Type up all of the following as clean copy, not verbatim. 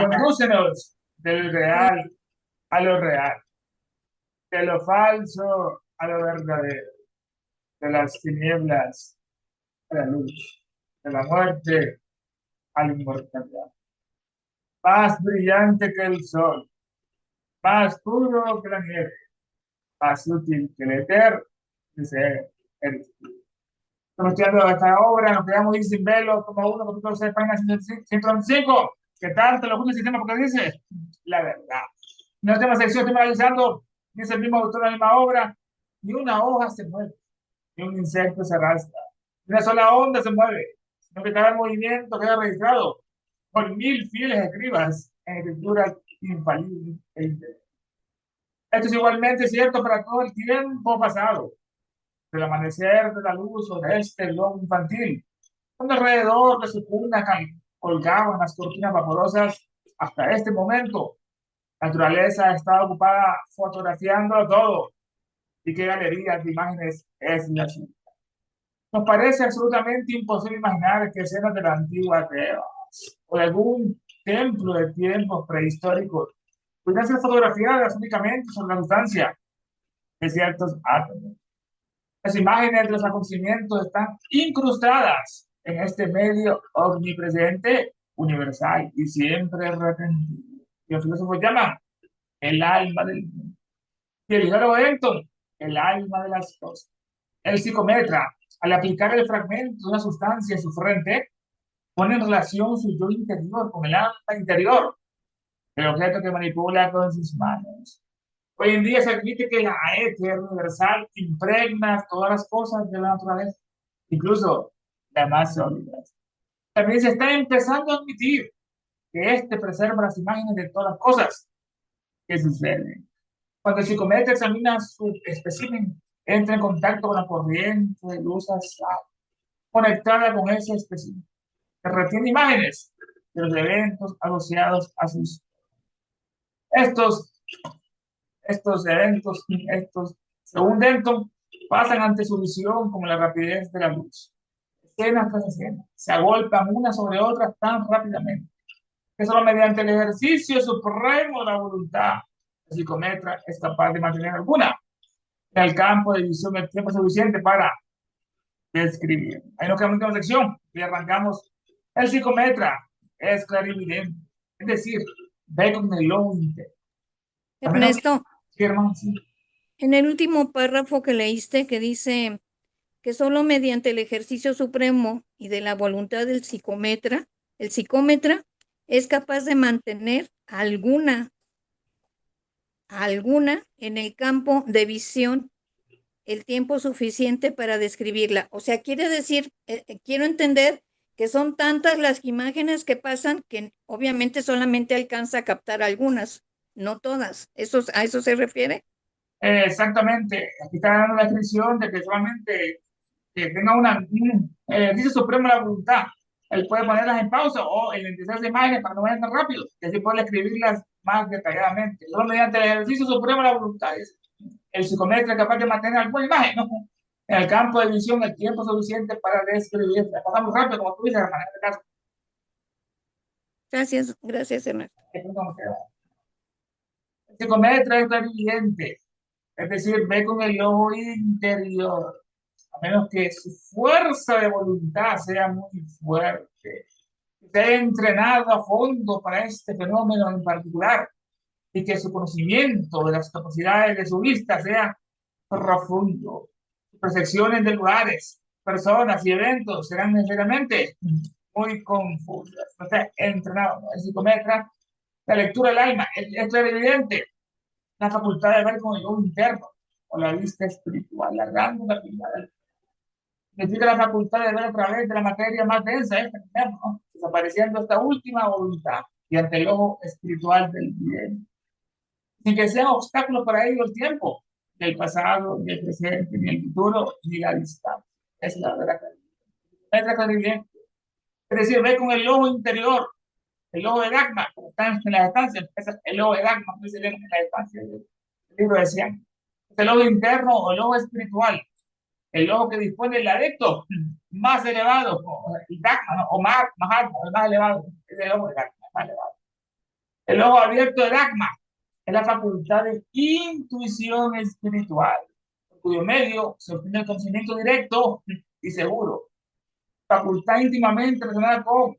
Condúcenos del real a lo real, de lo falso a lo verdadero, de las tinieblas a la luz, de la muerte a la inmortalidad. Más brillante que el sol, más puro que la nieve, más útil que el eterno, dice el Estamos estudiando esta obra, nos quedamos ahí sin velo, como uno, capítulo 6, página 135. ¿Qué tal? Te lo juro el sistema porque dice la verdad. En la última sección estoy analizando, dice el mismo autor de la misma obra, ni una hoja se mueve, ni un insecto se arrastra, ni una sola onda se mueve, sino que cada movimiento queda registrado por 1000 fieles escribas en escritura infalible e indeleble. Esto es igualmente cierto para todo el tiempo pasado, del amanecer de la luz sobre este globo infantil, donde alrededor de su cuna colgaban las cortinas vaporosas hasta este momento. La naturaleza está ocupada fotografiando todo. ¿Y qué galerías de imágenes es la suya? Nos parece absolutamente imposible imaginar que escenas de la antigua Tebas o de algún templo de tiempos prehistóricos pudieran ser fotografiadas únicamente sobre la sustancia de ciertos átomos. Las imágenes de los acontecimientos están incrustadas en este medio omnipresente, universal y siempre repentino. Y los filósofos llaman el alma del mundo. Y el geólogo Denton, el alma de las cosas. El psicometra, al aplicar el fragmento de una sustancia en su frente, pone en relación su yo interior con el alma interior, el objeto que manipula con sus manos. Hoy en día se admite que la éter universal impregna todas las cosas de la naturaleza, incluso las más sólidas. También se está empezando a admitir que este preserva las imágenes de todas las cosas que suceden. Cuando el psicometra examina su espécimen, entra en contacto con la corriente de luz astral conectada con ese espécimen, que retiene imágenes de los eventos asociados a sus. Estos Estos eventos, según Denton, pasan ante su visión como la rapidez de la luz. Escena tras escena, se agolpan unas sobre otras tan rápidamente que solo mediante el ejercicio supremo de la voluntad el psicometra es capaz de mantener alguna en el campo de visión el tiempo suficiente para describir. Ahí nos queda la última sección y arrancamos. El psicometra es clarividente, es decir, ve con el ojo interno. A menos Ernesto, que, hermano, sí. en el último párrafo que leíste que dice que solo mediante el ejercicio supremo y de la voluntad del psicómetra, el psicómetra es capaz de mantener alguna en el campo de visión el tiempo suficiente para describirla. O sea, quiere decir, quiero entender que son tantas las imágenes que pasan que obviamente solamente alcanza a captar algunas, no todas. ¿A eso se refiere? Exactamente, aquí está dando la descripción de que solamente que tenga dice supremo la voluntad. Él puede ponerlas en pausa o en las imágenes para no vayan tan rápido, y así puede escribirlas más detalladamente. Solo mediante el ejercicio supremo de la voluntad, el psicometra es capaz de mantener alguna imagen, ¿no? En el campo de visión el tiempo suficiente para describirla. Pasamos rápido, como tú dices, hermano, en este caso. Gracias, gracias, Ernesto. El psicometra es clarividente, es decir, ve con el ojo interior, a menos que su fuerza de voluntad sea muy fuerte, que se haya entrenado a fondo para este fenómeno en particular y que su conocimiento de las capacidades de su vista sea profundo. Sus percepciones de lugares, personas y eventos serán necesariamente muy confusas. No está entrenado, ¿no? El psicometra, la lectura del alma, es claro evidente la facultad de ver con el ojo interno o la vista espiritual, la gran facultad significa la facultad de ver a través de la materia más densa, ¿no? Desapareciendo esta última voluntad y ante el ojo espiritual del bien, sin que sean obstáculos para ello el tiempo, ni el pasado, ni el presente, ni el futuro, ni la distancia. Es la verdad. Es la clarividente. Es decir, ve con el ojo interior, el ojo de Dagmar, como están en las estancias, el ojo de Dagmar, no se ven en las estancias del libro de Cian. El ojo interno o el ojo espiritual, el ojo que dispone el adepto más elevado, el Dagmar, ¿no? O más alto, el más elevado, es el ojo de Dagmar, más elevado. El ojo abierto de Dagmar es la facultad de intuición espiritual, por cuyo medio se obtiene el conocimiento directo y seguro. Facultad íntimamente relacionada con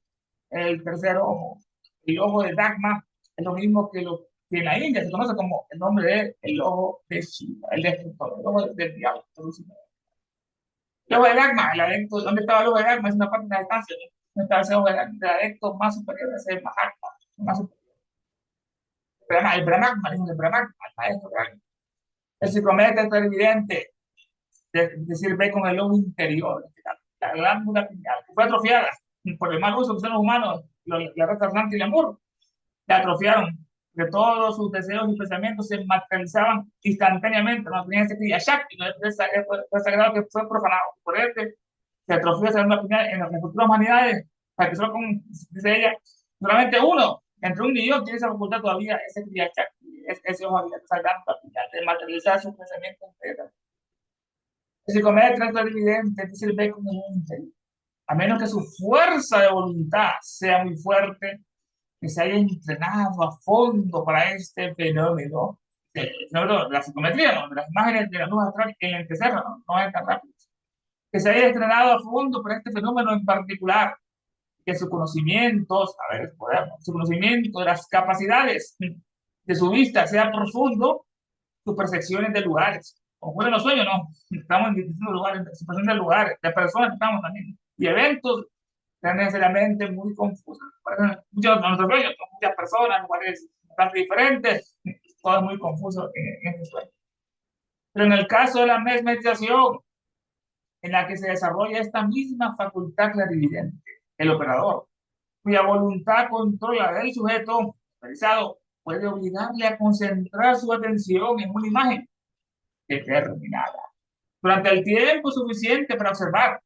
el tercer ojo. El ojo de Dagmar es lo mismo que lo que en la India se conoce como el nombre de el ojo de Shiva, el destructor, el ojo del diablo. El ojo de Dagmar, el adepto, ¿dónde estaba el ojo de Dagmar? Es una parte de la distancia, ¿no? ¿Dónde estaba ese ojo de Dagmar? El adepto más superior, ese Mahatma, más superior. El Brahma, el Brahma, el maestro. El psicométrico es evidente, decir, ve con el ojo interior, la glándula pineal, que fue atrofiada por el mal uso que son los humanos, la raza blanca y el amor, la atrofiaron, que todos sus deseos y pensamientos se materializaban instantáneamente, no tenían ese día Shakti, no fue sagrado que fue profanado, por este se atrofió esa glándula pineal en las futuras humanidades, para que solo con, dice ella, solamente uno, entre 1 millón, tiene esa facultad todavía, ese día Shakti, ese ojo abierto, esa glándula pineal, de materializar sus pensamientos. Si comer trata evidente, es decir, ve como un ángel, a menos que su fuerza de voluntad sea muy fuerte, que se haya entrenado a fondo para este fenómeno. La psicometría, ¿no? De las imágenes de la luz astral en el que se ¿no? No es tan rápido. Que se haya entrenado a fondo para este fenómeno en particular, que su conocimiento, a ver, su conocimiento de las capacidades de su vista sea profundo, sus percepciones de lugares. Como fueron los sueños, ¿no? Estamos en distintos lugares, percepción de lugares, de personas estamos también, y eventos que necesariamente muy confusos. Muchos de nuestros sueños son muchas personas, lugares bastante diferentes, todo es muy confuso en este sueño. Pero en el caso de la mesmerización, en la que se desarrolla esta misma facultad clarividente, el operador, cuya voluntad controla del sujeto realizado, puede obligarle a concentrar su atención en una imagen determinada durante el tiempo suficiente para observar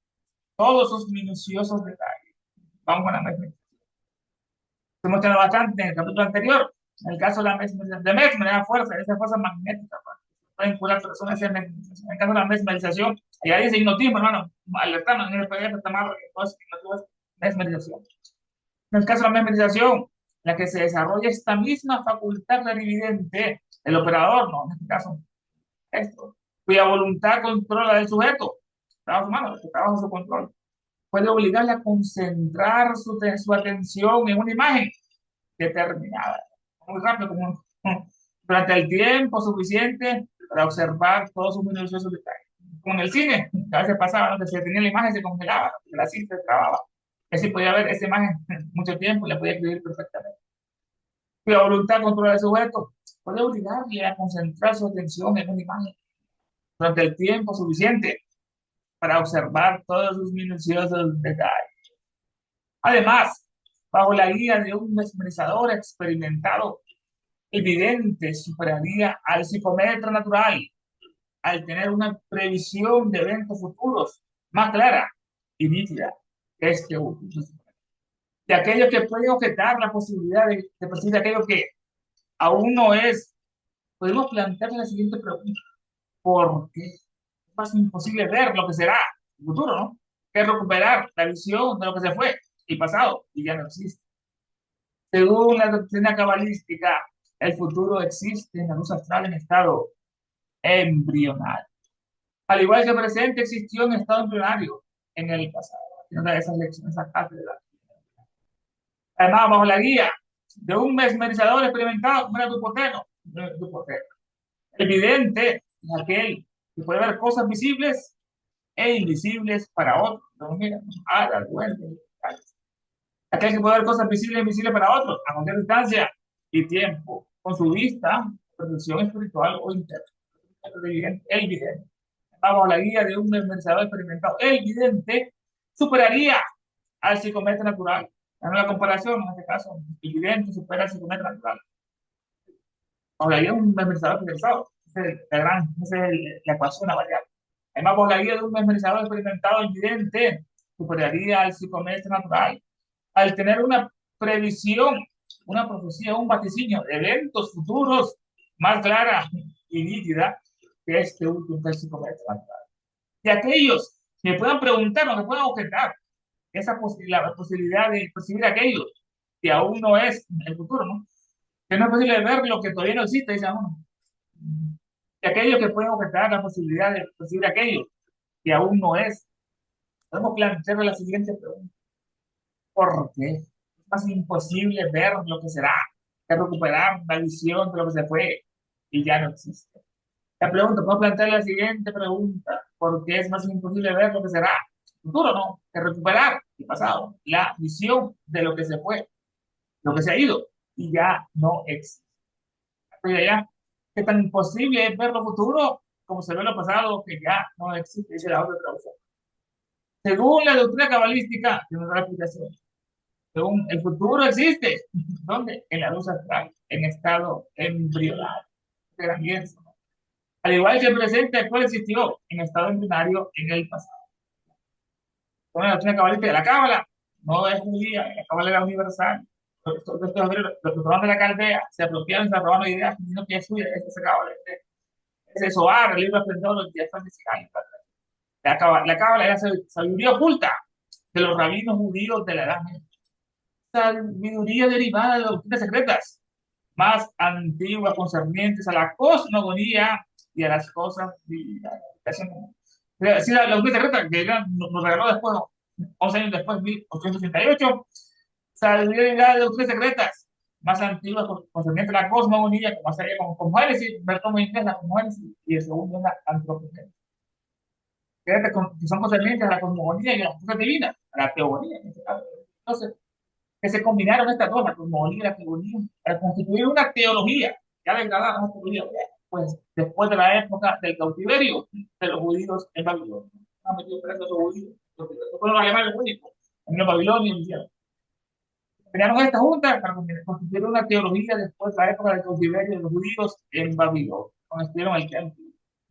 todos sus minuciosos detalles. Vamos a la mesmerización. Hemos tenido bastante en el capítulo anterior. En el caso de la mesmerización, da fuerza, esa fuerza magnética para vincular personas en el caso de la mesmerización, allá dice hipnotismo, hermano, alertando en el PDF está mal, entonces mesmerización. En el caso de la mesmerización, la que se desarrolla esta misma facultad clarividente, el operador, no, en este caso, esto, cuya voluntad controla del sujeto, trabajo humano, que está bajo su control, puede obligarle a concentrar su atención en una imagen determinada, muy rápido, como durante el tiempo suficiente para observar todos sus minuciosos detalles. Como en el cine, a veces pasaba, donde se tenía la imagen, se congelaba, la cinta se trababa. Así podía ver esa imagen mucho tiempo y la podía escribir perfectamente. La voluntad controla el sujeto puede obligarle a concentrar su atención en una imagen durante el tiempo suficiente para observar todos sus minuciosos detalles. Además, bajo la guía de un mesmerizador experimentado, el vidente superaría al psicometra natural al tener una previsión de eventos futuros más clara y nítida que este último. De aquellos que pueden objetar la posibilidad de percibir aquello que aún no es, podemos plantear la siguiente pregunta: ¿por qué es casi imposible ver lo que será el futuro, ¿no? Que es recuperar la visión de lo que se fue y pasado y ya no existe. Según la doctrina cabalística, el futuro existe en la luz astral en estado embrional. Al igual que el presente existió en estado embrionario en el pasado. Una de esas lecciones, esa cátedra. Además, bajo la guía de un mesmerizador experimentado como era Dupoteno. El vidente es aquel que puede ver cosas visibles e invisibles para otros. No, mira, duende. Aquel que puede ver cosas visibles e invisibles para otros, a cualquier distancia y tiempo, con su vista, percepción espiritual o interna. El vidente. Bajo la guía de un mesmerizador experimentado, el vidente superaría al psicometra natural. En una comparación, en este caso, el vidente supera al psicometra natural. Bajo la guía de un mesmerizador experimentado. Esa es la ecuación a variar. Además, bajo la guía de un mesmerizador experimentado, el vidente superaría al psicometra natural. Al tener una previsión, una profecía, un vaticinio de eventos futuros más clara y nítida que este último que el psicometra natural. De aquellos que puedan preguntar o que puedan objetar esa la posibilidad de percibir aquello que aún no es el futuro, ¿no? Que no es posible ver lo que todavía no existe, dice uno. Y aquello que pueden objetar la posibilidad de percibir aquello que aún no es. Podemos plantear la siguiente pregunta. ¿Por qué? Es casi imposible ver lo que será, que recuperar la visión de lo que se fue y ya no existe. La pregunta, puedo plantear la siguiente pregunta. ¿Por qué es más imposible ver lo que será? Futuro, ¿no? Que recuperar el pasado, la visión de lo que se fue, lo que se ha ido y ya no existe. Ya, ¿qué tan imposible es ver lo futuro como se ve lo pasado que ya no existe? Dice la otra traducción. Según la doctrina cabalística, que nos da la explicación, según el futuro existe. ¿Dónde? En la luz astral, en estado embrionario. Gran lienzo, ¿no? Al igual que el presente actual existió en estado embrionario en el pasado. Con la doctrina cabalística de la cábala, no es judía, la cábala era universal. Los que de la Caldea se apropiaron y se robaron ideas, diciendo que es suya, esa cábala, ese Zohar, el libro esplendor, los días franciscanos. La cábala era sabiduría oculta de los rabinos judíos de la Edad Media. Sabiduría derivada de doctrinas secretas más antiguas concernientes a la cosmogonía y a las cosas divinas. Sí, la doctrina secreta que nos regaló después, 11 años después, 1868, sabiduría derivada de doctrinas secretas más antiguas concernientes a la cosmogonía, como se llama con Génesis, ver cómo inglés la Génesis, y el segundo es la antropogénesis, que son concernientes a la cosmogonía y a las cosas divinas, a la teoría en este caso. Entonces, que se combinaron estas dos, la cosmogonía y la teología, para constituir una teología, ya degradada una teología, pues después de la época del cautiverio de los judíos en Babilonia. Han metido presos los judíos, los fueron los alemanes los únicos, en los babilonios hicieron. Crearon esta junta para constituir una teología después de la época del cautiverio de los judíos en Babilonia, cuando estuvieron el templo,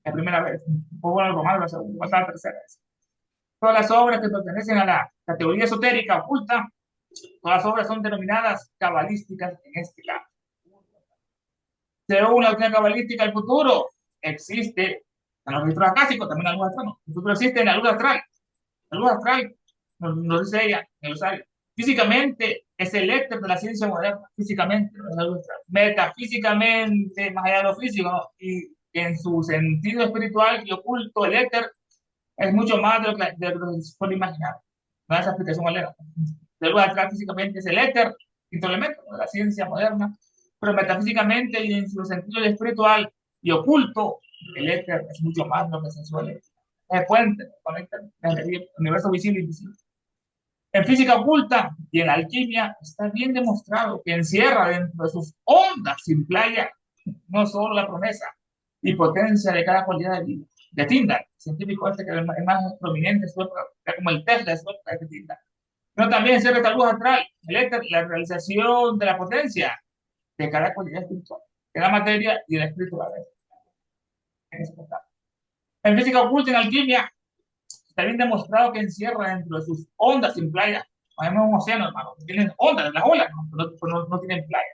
la primera vez, fue bueno el romano, la segunda, pasada la tercera vez. Todas las obras que pertenecen a la categoría esotérica oculta, todas las obras son denominadas cabalísticas en este caso. Según la doctrina cabalística, el futuro existe en los registros acásicos, también en la luz astral. ¿No? El futuro existe en la luz astral. La luz astral, nos dice ella en el Rosario, físicamente es el éter de la ciencia moderna, físicamente, no es la luz astral. Metafísicamente, más allá de lo físico, ¿no? Y en su sentido espiritual y oculto, el éter es mucho más de lo que se puede imaginar. No es esa explicación moderna. De luz astral físicamente es el éter, quinto elemento de la ciencia moderna, pero metafísicamente y en su sentido espiritual y oculto, el éter es mucho más de lo que se suele. Es el puente, conecta el universo visible e invisible. En física oculta y en la alquimia está bien demostrado que encierra dentro de sus ondas sin playa no solo la promesa y potencia de cada cualidad de vida. De Tyndall, científico este que es el más prominente, como el Tesla de Tyndall. Pero también encierra esta luz astral, el éter, la realización de la potencia de cada cualidad espiritual, de la materia y de la espiritualidad. En física oculta y en alquimia está bien demostrado que encierra dentro de sus ondas sin playa. No es un océano, hermano. Tienen ondas, las olas, no tienen playa.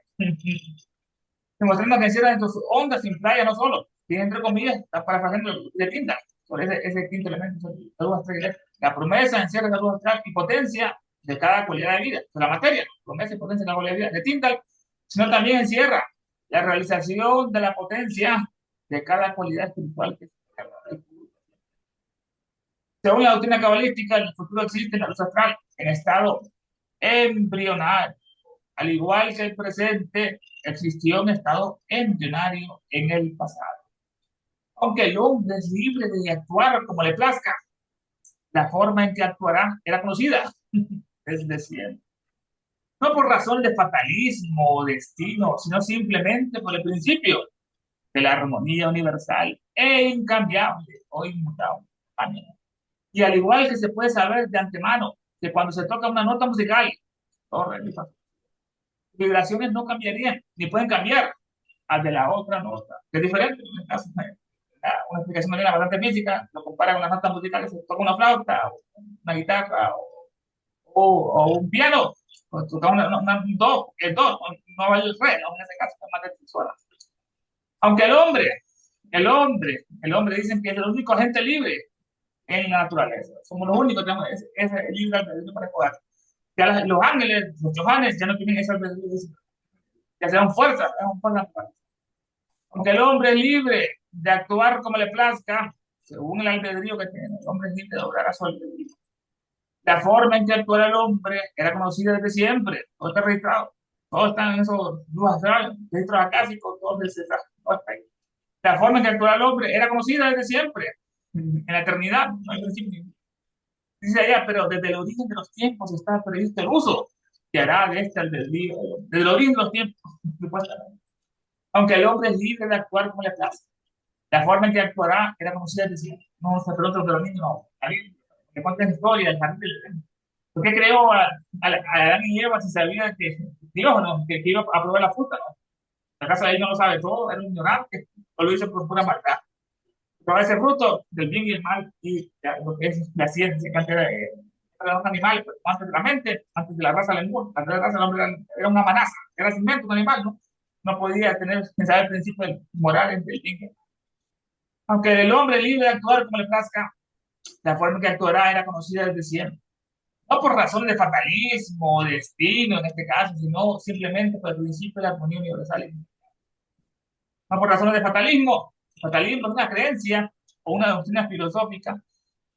Demostrando que encierra dentro de sus ondas sin playa, no solo. Tiene, entre comillas, está parafraseando de Tyndall sobre ese quinto elemento, la luz astral. La promesa encierra la luz astral y potencia de cada cualidad de vida. O sea, la materia, promesa y potencia de cada cualidad de vida de Tyndall, sino también encierra la realización de la potencia de cada cualidad espiritual que es. Según la doctrina cabalística, el futuro existe en la luz astral, en estado embrionario. Al igual que el presente, existió en estado embrionario en el pasado. Aunque el hombre es libre de actuar como le plazca, la forma en que actuará era conocida desde siempre. No por razón de fatalismo o destino, sino simplemente por el principio de la armonía universal e incambiable o inmutable. Amén. Y al igual que se puede saber de antemano que cuando se toca una nota musical, vibraciones no cambiarían, ni pueden cambiar al de la otra nota, que es diferente. En este caso, una explicación de manera bastante física, lo compara con las notas musicales, se toca una flauta, o una guitarra, o un piano, o toca un do, el do, no vale el re, ¿no? En ese caso, es más de sola. Aunque el hombre dicen que es el único agente libre en la naturaleza. Somos los únicos que tenemos ese libre albedrío para jugar. Ya los ángeles, los Johanes, ya no tienen ese albedrío. que sean fuerzas, sean fuerzas naturales. Aunque el hombre es libre de actuar como le plazca, según el albedrío que tiene, el hombre es libre de obrar a su albedrío. La forma en que actuara el hombre era conocida desde siempre, todo está registrado, todos están en esos libros astrales, registros acásicos, todo está ahí. La forma en que actuara el hombre era conocida desde siempre, en la eternidad, no hay principio. Dice allá, pero desde el origen de los tiempos está previsto el uso que hará de este albedrío, desde el origen de los tiempos, supuestamente. Aunque el hombre es libre de actuar como le place. La forma en que actuará era conocida desde siempre. No se pregunta de los niños, no. Que cuenta historia del jardín del Edén. ¿Por qué creó a Adán y Eva si sabía que Dios no, que iba a probar la fruta? ¿No? ¿Acaso él no lo sabe todo? Era un ignorante. O lo hizo por pura maldad. Pero ese fruto del bien y el mal y lo que es la ciencia que antes era un animal, pues, antes de la mente, antes de la raza del mundo, antes de la raza del hombre era una amenaza, era sin mente un animal, ¿no? No podía tener, pensar el principio moral del bien. Aunque el hombre es libre de actuar como le plazca, la forma en que actuará era conocida desde siempre. No por razones de fatalismo o destino en este caso, sino simplemente por el principio de la armonía universal. No por razones de fatalismo. Fatalismo es una creencia o una doctrina filosófica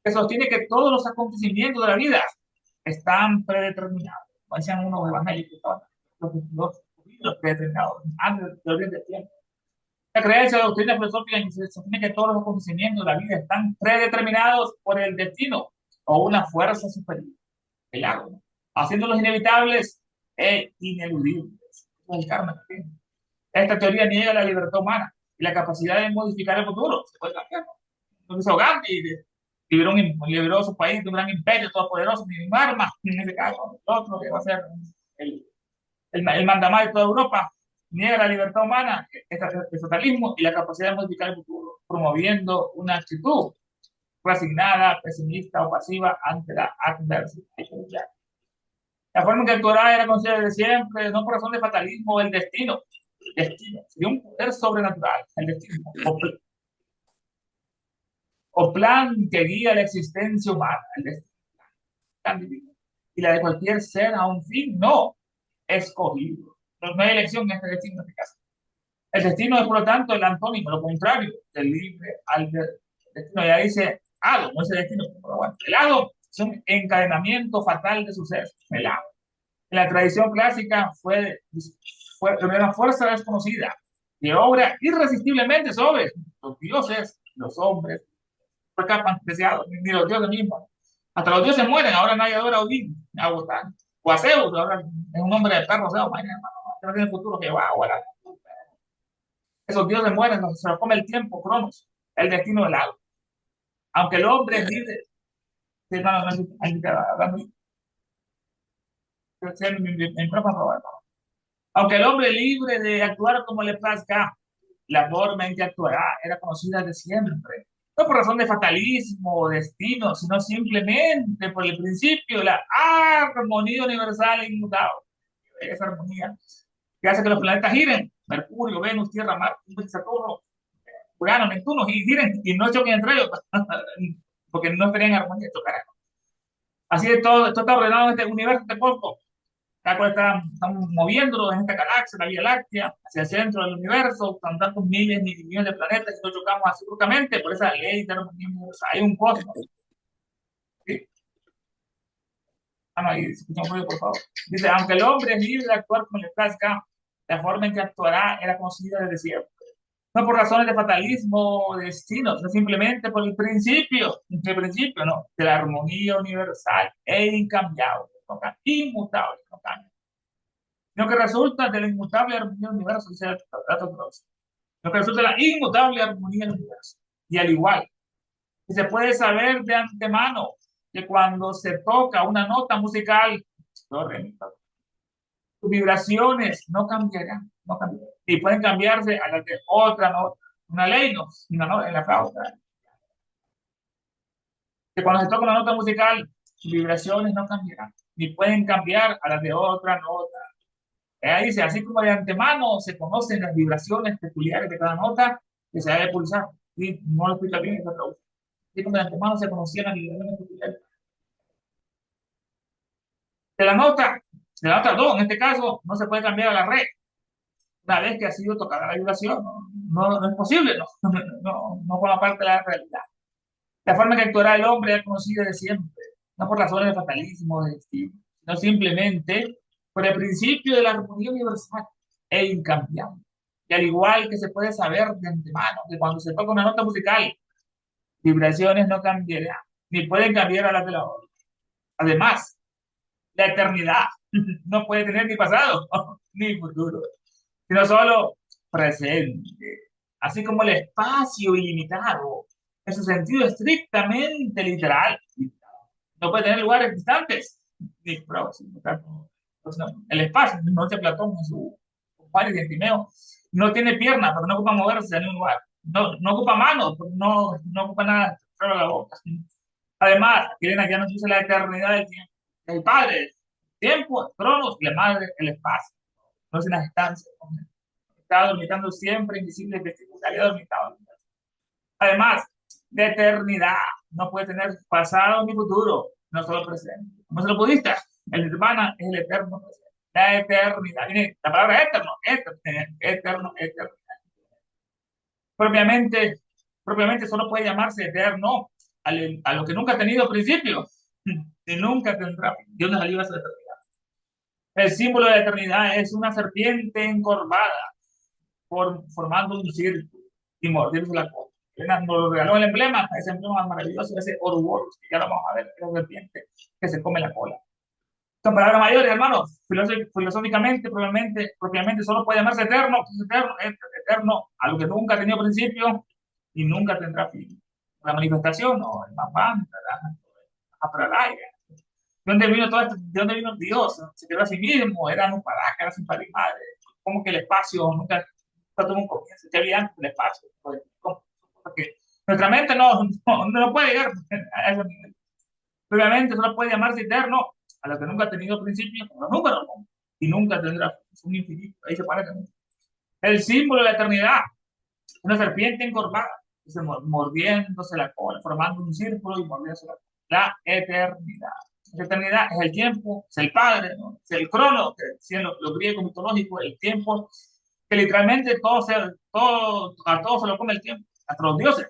que sostiene que todos los acontecimientos de la vida están predeterminados. Como decían unos evangélicos, los predeterminados, antes del origen del tiempo. La creencia de la doctrina filosófica se sostiene que todos los acontecimientos de la vida están predeterminados por el destino o una fuerza superior, el agua, ¿no? Haciéndolos inevitables e ineludibles. Es el karma que tiene. Esta teoría niega la libertad humana y la capacidad de modificar el futuro. Se puede cambiar, ¿no? Entonces, Gandhi liberó su país de un gran imperio todopoderoso, sin armas, en ese caso, el otro que va a ser el, el mandamás de toda Europa, niega la libertad humana, el fatalismo y la capacidad de modificar el futuro, promoviendo una actitud resignada, pesimista o pasiva ante la adversidad. La forma en que actuará era conocida desde siempre, no por razón de fatalismo o el destino. El destino sería un poder sobrenatural, el destino, o plan que guía la existencia humana, el destino, plan divino, y la de cualquier ser a un fin no escogido. No hay elección en este destino, en este caso. El destino es, por lo tanto, el antónimo, lo contrario del libre al destino. Ya dice hado, no es el destino, pero bueno. El hado es un encadenamiento fatal de sucesos. El hado. En la tradición clásica fue una fuerza desconocida que obra irresistiblemente sobre los dioses, los hombres, no escapan deseados, ni los dioses mismos. Hasta los dioses mueren, ahora nadie adora a Odín, a Botán, o a Zeus, ahora es un hombre de perro, Zeus, mañana, en el futuro que va a volar. Esos dioses mueren, se los come el tiempo, Cronos, el destino del agua. Aunque el hombre es libre, sí, aunque el hombre es libre de actuar como le plazca, la forma en que actuará era conocida de siempre. No por razón de fatalismo o destino, sino simplemente por el principio de la armonía universal e inmutable. Esa armonía que hace que los planetas giren: Mercurio, Venus, Tierra, Marte, Saturno, Urano, Neptuno, y giren y no choquen entre ellos, porque no estarían en armonía, chocarán. Así de todo, esto está ordenado en este universo, este cosmos. Cada cual estamos moviéndonos en esta galaxia, la Vía Láctea, hacia el centro del universo, con tantos miles ni millones de planetas, y no chocamos así bruscamente por esa ley de armonía universal. Hay un cosmos. ¿Sí? Ah, no, ahí, escucha un ruido, por favor. Dice, aunque el hombre es libre de actuar como le plazca, la forma en que actuará era conocida desde siempre. No por razones de fatalismo o destino, sino simplemente por el principio, ¿no? De la armonía universal e incambiable, ¿no? Inmutable, no cambia. Lo que resulta de la inmutable armonía del universo, dice el Tratato de Proust. Lo que resulta de la inmutable armonía del universo. Y al igual, que se puede saber de antemano que cuando se toca una nota musical, sus vibraciones no cambiarán, no cambiarán. Y pueden cambiarse a las de otra nota. Una ley, no, una nota en la flauta. Que cuando se toca una nota musical, sus vibraciones no cambiarán, ni pueden cambiar a las de otra nota. Ahí dice, así como de antemano se conocen las vibraciones peculiares de cada nota que se debe pulsar. Y no lo explica bien esa traducción. Así como de antemano se conocían las vibraciones peculiares. De la nota do, en este caso, no se puede cambiar a la re. una vez que ha sido tocada la vibración. No es posible, no forma parte de la realidad. La forma que actuará el hombre es conocida de siempre, no por razones de fatalismo o de destino, sino simplemente por el principio de la armonía universal e incambiable. Y al igual que se puede saber de antemano que cuando se toca una nota musical, vibraciones no cambiarán, ni pueden cambiar a las de la otra. Además, la eternidad no puede tener ni pasado ni futuro, sino solo presente, así como el espacio ilimitado, en su sentido estrictamente literal, no puede tener lugares distantes ni próximos. El espacio, no dice Platón en su compadre de Timeo, no tiene piernas porque no ocupa moverse en ningún lugar, no ocupa manos porque no ocupa nada fuera de la boca. Además, Elena ya nos dice la eternidad del tiempo, el Padre, el tiempo, el cronos, y la Madre, el espacio, no es una distancia. Está dormitando siempre, invisible, calidad dormitado. Además, de eternidad, no puede tener pasado ni futuro, no solo presente. Como son los budistas, el nirvana es el eterno presente. La eternidad, viene la palabra eterno, eterno. Propiamente, propiamente solo puede llamarse eterno a lo que nunca ha tenido principio y nunca tendrá fin. Dios nos ayuda a esa eternidad. El símbolo de la eternidad es una serpiente encorvada formando un círculo y mordiendo la cola. Nos regaló el emblema, ese emblema más maravilloso, ese Ouroboros, que ya lo vamos a ver, la serpiente que se come la cola. Son palabras mayores, hermanos. Filosóficamente, propiamente solo puede llamarse eterno, eterno, a lo que nunca ha tenido principio y nunca tendrá fin. La manifestación, no, el mapán, la pralaya. ¿De dónde vino todo esto? ¿De dónde vino Dios? Se quedó a sí mismo, era un para, era sin padre y madre. Como que el espacio nunca tuvo un comienzo, ya había antes del espacio. Porque nuestra mente no puede llegar a ese nivel. Previamente solo puede llamarse eterno a lo que nunca ha tenido principio, como los números, ¿no? Y nunca tendrá, es un infinito, ahí se parece. El símbolo de la eternidad, una serpiente encorvada, mordiéndose la cola, formando un círculo y mordiéndose la cola. La eternidad. La eternidad es el tiempo, es el Padre, ¿no? Es el crono, que decían los griegos mitológicos, el tiempo, que literalmente a todos se lo come el tiempo, hasta los dioses.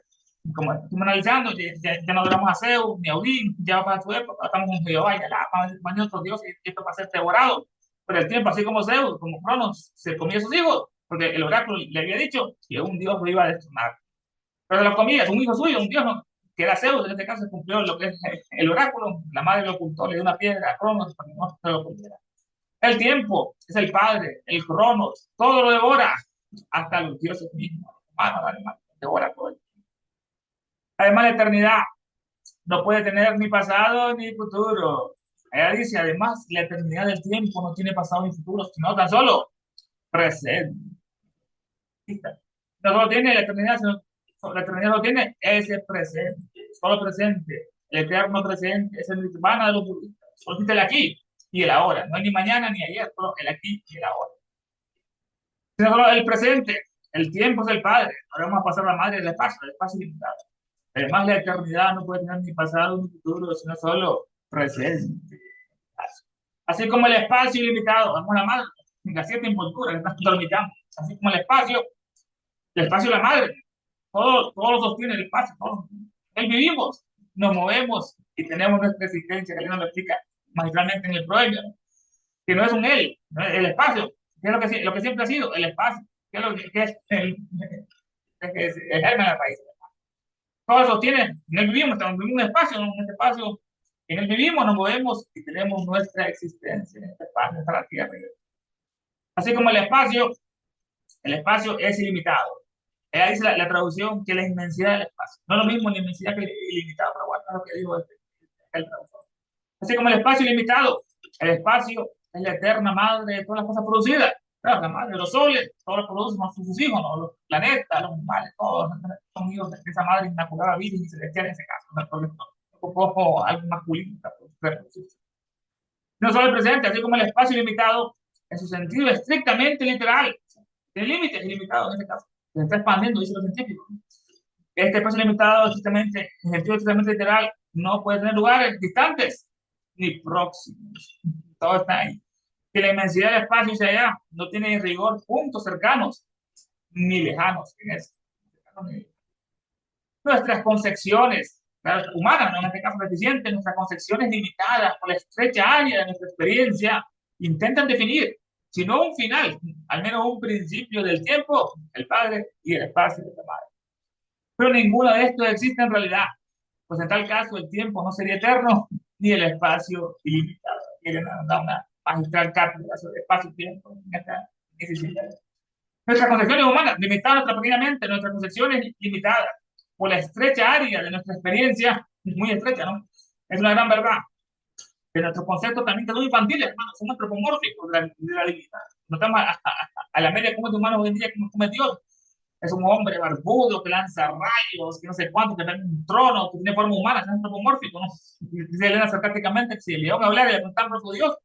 Como estamos analizando, ya no adoramos a Zeus ni a Odín, ya para su época, estamos con Jehová y Alá, van otros dioses, y esto va a ser devorado. Pero el tiempo, así como Zeus, como Cronos, se comía a sus hijos, porque el oráculo le había dicho que un dios lo iba a destronar. Pero se lo comía, es un hijo suyo, un dios, ¿no? Que era Zeus, en este caso se cumplió lo que es el oráculo, la madre lo ocultó, le dio una piedra a Cronos para que no se lo comiera. El tiempo es el padre, el Cronos, todo lo devora, hasta los dioses mismos, hermano, devora todo el tiempo. Además, la eternidad no puede tener ni pasado ni futuro. Ella dice, además, la eternidad del tiempo no tiene pasado ni futuro, sino tan solo presente. No solo tiene la eternidad, sino la eternidad no tiene ese presente, solo presente. El eterno presente es el nirvana de los budistas. Solo existe el aquí y el ahora. No hay ni mañana ni ayer, solo el aquí y el ahora. Sino solo el presente. El tiempo es el padre. Ahora vamos a pasar a la madre del espacio, el espacio limitado. Además, la eternidad no puede tener ni pasado ni futuro, sino solo presente. Así como el espacio ilimitado, vamos a la madre, en la siete envolturas, dormitamos. Así como el espacio es la madre, todo lo sostiene el espacio, todo. Él vivimos, nos movemos y tenemos nuestra existencia, que él nos lo explica magistralmente en el proverbio, ¿no? Que no es un él, no es el espacio, que es lo que siempre ha sido, el espacio, que es lo que es el germen del país. Todo eso tiene, en él vivimos, estamos en un espacio, en este espacio, en él vivimos, nos movemos y tenemos nuestra existencia en este espacio, en esta tierra. Así como el espacio es ilimitado. Ella dice la traducción que la inmensidad del espacio. No es lo mismo la inmensidad que el ilimitado, pero bueno, es lo que digo el traductor. Así como el espacio ilimitado, el espacio es la eterna madre de todas las cosas producidas. Claro, la madre de los soles, todos los producen son sus hijos, ¿no? Los planetas, los animales, todos son hijos de esa madre inmaculada, virgen y celestial en ese caso, ¿no? Porque un poco algo masculino. No solo el presente, así como el espacio ilimitado, en su sentido estrictamente literal, tiene límites ilimitados en este caso, se está expandiendo, dice los científicos. Este espacio limitado, estrictamente, en sentido estrictamente literal, no puede tener lugares distantes ni próximos. Todo está ahí. que la inmensidad del espacio hacia allá no tiene en rigor puntos cercanos ni lejanos en eso. Nuestras concepciones humanas, ¿no? En este caso deficientes, nuestras concepciones limitadas por la estrecha área de nuestra experiencia, intentan definir, si no un final, al menos un principio del tiempo, el Padre y el espacio de la Madre. Pero ninguno de estos existe en realidad, pues en tal caso el tiempo no sería eterno ni el espacio ilimitado. Quieren dar una magistral cátedra sobre espacio-tiempo en esta necesidad. Nuestras concepciones humanas, limitadas nuestra pequeña mente, nuestras concepciones limitadas por la estrecha área de nuestra experiencia, muy estrecha, ¿no? Es una gran verdad. Que nuestros conceptos también son infantiles, hermano, son antropomórficos de la divinidad. No estamos a la media como de humanos hoy en día, como es Dios. Es un hombre barbudo que lanza rayos, que no sé cuánto, que está en un trono, que tiene forma humana, es antropomórfico, ¿no? Dice Elena sarcásticamente que si el león hablara y le preguntara por su Dios,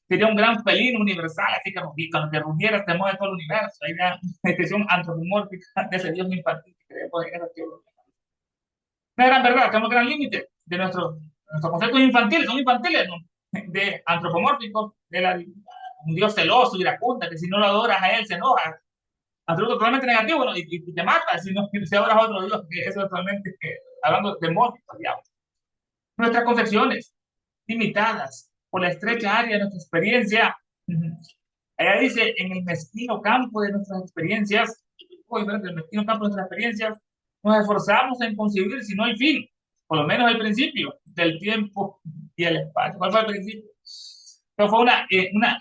sería un gran felino universal, así que cuando te rugiera se mueve todo el universo. Hay una expresión antropomórfica de ese Dios infantil que creemos en esa teología. Una gran verdad, tenemos un gran límite de nuestros conceptos infantiles, son infantiles, ¿no? De antropomórficos, un Dios celoso, iracundo, que si no lo adoras a él se enoja. Atributo totalmente negativo, ¿no? Y te mata si no si adoras a otro Dios, que eso es totalmente, hablando de demonios, digamos. Nuestras concepciones limitadas por la estrecha área de nuestra experiencia. Ella dice, en el mezquino campo de nuestras experiencias, el mezquino campo de nuestras experiencias, nos esforzamos en concebir, si no el fin, por lo menos el principio del tiempo y el espacio. ¿Cuál fue el principio? Esto fue una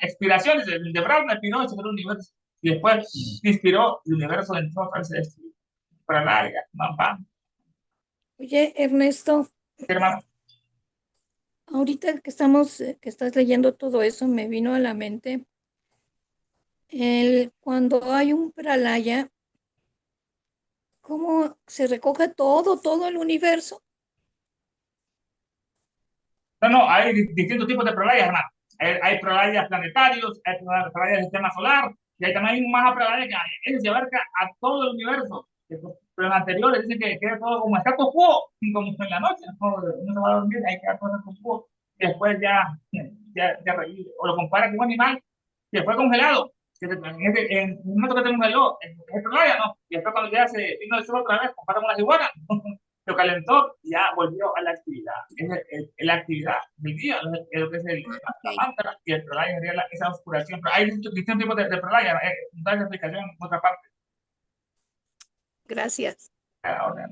inspiración de Brown, inspiró el universo. Y después inspiró el universo entró a través para larga, pam. Oye, Ernesto, Hermano, ahorita que estás leyendo todo eso, me vino a la mente cuando hay un pralaya, cómo se recoge todo el universo. no, hay distintos tipos de prolayas, hermano. Hay prolayas planetarios, hay prolayas del sistema solar, y hay también más prolayas que eso se abarca a todo el universo. Pero los anteriores dicen que queda todo como status quo, como en la noche, no se va a dormir, hay que dar todo status quo, y después ya revive. O lo compara con un animal que fue congelado, que en un momento que te congeló, es prolaya, ¿no? Y después cuando ya se vino el sol otra vez, compara con las iguanas, lo calentó y ya volvió a la actividad. Es la actividad del día, es lo que es la Okay, mantra, y el pralaya sería esa oscuración. Pero hay distintos tipos de pralaya, da esa explicación en otra parte. gracias. Ahora,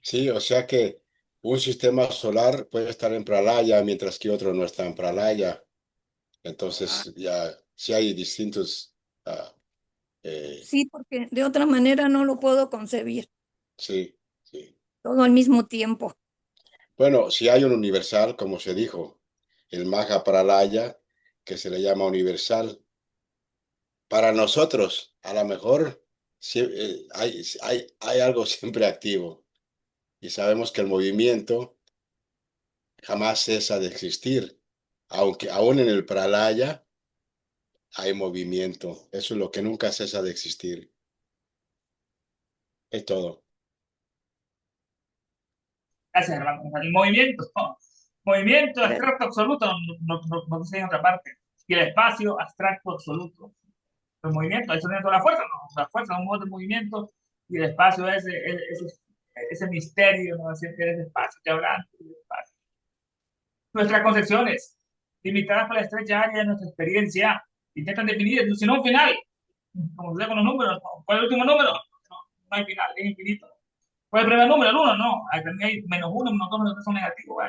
Sí, o sea que un sistema solar puede estar en Pralaya mientras que otro no está en Pralaya. Ah, Entonces ya sí hay distintos, ah, sí, porque de otra manera no lo puedo concebir sí, sí. todo al mismo tiempo. Bueno, si hay un universal, como se dijo, el Maha Pralaya, que se le llama universal. Para nosotros, a lo mejor hay algo siempre activo y sabemos que el movimiento jamás cesa de existir, aunque aún en el Pralaya hay movimiento. Eso es lo que nunca cesa de existir. Es todo. gracias, hermano. El movimiento, ¿no? Movimiento Gra- abstracto absoluto, no sé en otra parte. Y el espacio abstracto absoluto. El movimiento, eso es la fuerza, ¿no? La fuerza es un modo de movimiento y el espacio es ese misterio, ¿no? Acerca de ese espacio que hablan. Nuestras concepciones, limitadas por la estrecha área de nuestra experiencia, intentan definir, si no un final, como se con los números, ¿no? ¿Cuál es el último número? No hay final, es infinito. ¿Cuál es el primer número? El 1, no. También hay menos 1, menos 2, menos 3 son negativos.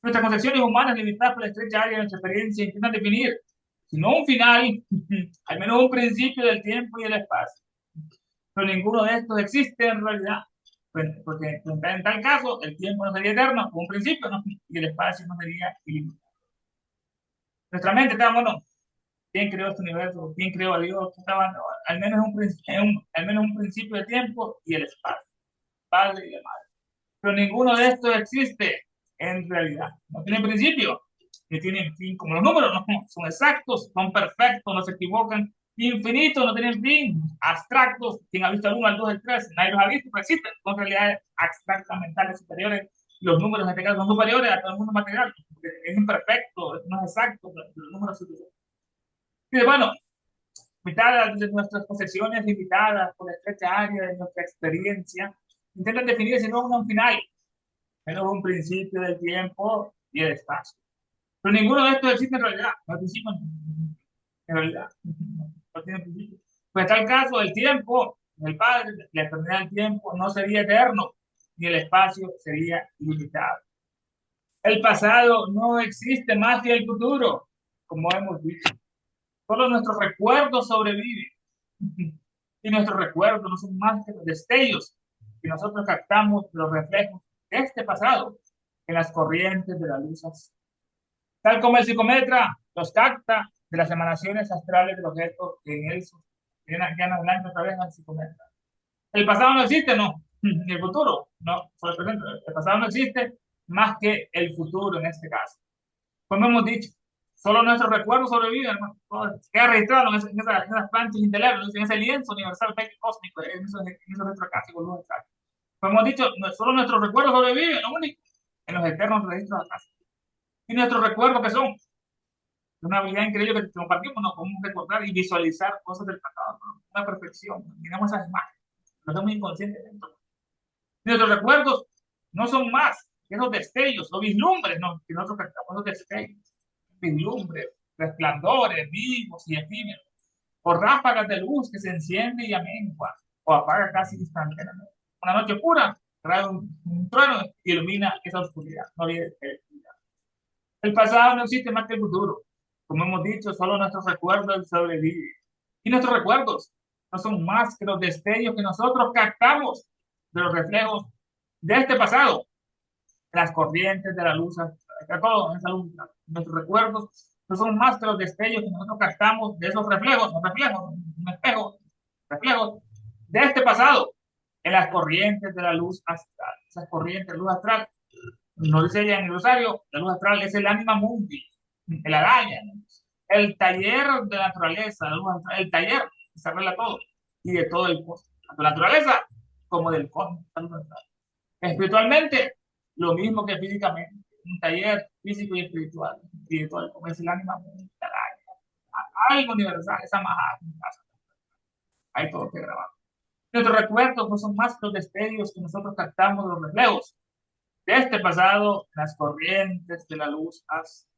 Nuestras concepciones humanas limitadas por la estrecha área de nuestra experiencia intentan definir, si no un final, al menos un principio del tiempo y del espacio. Pero ninguno de estos existe en realidad. Porque en tal caso, el tiempo no sería eterno, como un principio, ¿no? Y el espacio no sería ilimitado. Nuestra mente está, bueno, ¿quién creó este universo? ¿Quién creó a Dios? Al menos al menos un principio de tiempo y el espacio. Padre y Madre. Pero ninguno de estos existe en realidad. No tienen principio, ni tienen fin, como los números, ¿no? Son exactos, son perfectos, no se equivocan, infinitos, no tienen fin, abstractos, quien ha visto el 1, al 2, al 3, nadie los ha visto, pero existen, son realidades abstractas, mentales, superiores, los números en este caso son superiores a todo el mundo material, es imperfecto, no es exacto, pero el número es suficiente. Y bueno, limitadas de nuestras posesiones limitadas por la estrecha área de nuestra experiencia, intentan definir si no un final, menos un principio del tiempo y el espacio. Pero ninguno de estos existe en realidad, no existe en realidad, no tiene principio. Pues en tal caso, el tiempo, el Padre, la eternidad del tiempo, no sería eterno, ni el espacio sería ilimitado. El pasado no existe más que el futuro, como hemos dicho. Solo nuestros recuerdos sobreviven. Y nuestros recuerdos no son más que los destellos que nosotros captamos de los reflejos de este pasado en las corrientes de la luz azul. Tal como el psicometra los capta de las emanaciones astrales del objeto que en él ya nos blanca otra vez al psicometra. El pasado no existe, no, ni el futuro, no, solo el presente. El pasado no existe más que el futuro en este caso. Como hemos dicho, solo nuestros recuerdos sobreviven, hermano. Queda registrado en esas planchas indelebles, en ese lienzo universal cósmico, en esos retrocásicos luz astral. Como hemos dicho, solo nuestros recuerdos sobreviven, lo único, en los eternos registros atrás. Y nuestros recuerdos, que son una habilidad increíble que compartimos, nos podemos recordar y visualizar cosas del pasado, ¿no? Una perfección. Miramos esas imágenes, lo hacemos inconscientemente. Nuestros recuerdos no son más que esos destellos o vislumbres, ¿no? Que nosotros captamos, esos destellos, vislumbres, resplandores vivos y efímeros, o ráfagas de luz que se enciende y amengua, o apaga casi instantáneamente. Una noche pura trae un trueno y ilumina esa oscuridad. No olvides el pasado no existe más que el futuro. Como hemos dicho, solo nuestros recuerdos sobreviven. Y nuestros recuerdos no son más que los destellos que nosotros captamos de los reflejos de este pasado, las corrientes de la luz, todo en esa luz. Nuestros recuerdos no son más que los destellos que nosotros captamos de esos reflejos, un espejo, reflejos de este pasado en las corrientes de la luz astral. Esas corrientes de luz astral, nos dice ella en el rosario, la luz astral es el anima mundi, el araña, ¿no? El taller de la naturaleza, el taller que se arregla todo y de todo el cosmos, tanto la naturaleza como del cosmos. Espiritualmente, lo mismo que físicamente, un taller físico y espiritual, y de todo el cosmos, es el anima mundi, la araña, algo universal, esa majada, hay todo que grabar. Nuestros recuerdos no son más que los destellos que nosotros captamos de los reflejos de este pasado, las corrientes de la luz astral.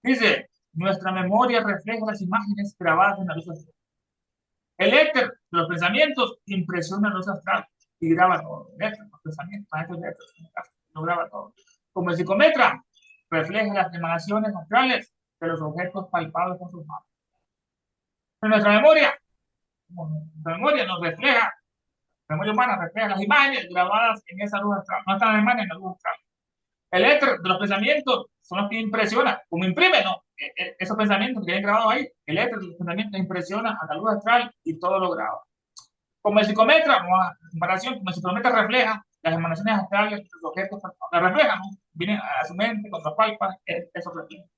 Dice, nuestra memoria refleja las imágenes grabadas en la luz astral. El éter de los pensamientos impresiona la luz astral y graba todo. El éter, los pensamientos, lo graba todo. Como el psicometra refleja las emanaciones astrales de los objetos palpados con sus manos. En nuestra memoria nos refleja, la memoria humana refleja las imágenes grabadas en esa luz astral. No están las imágenes en la luz astral. El éter de los pensamientos son los que impresionan, como imprime, ¿no? Esos pensamientos que hay grabados ahí, el éter de los pensamientos impresiona a la luz astral y todo lo graba. Como el psicometra, ¿no? En comparación, como el psicometra refleja las emanaciones astrales de los objetos, las refleja, ¿no? Vienen a su mente, con las palpas, esos reflejos,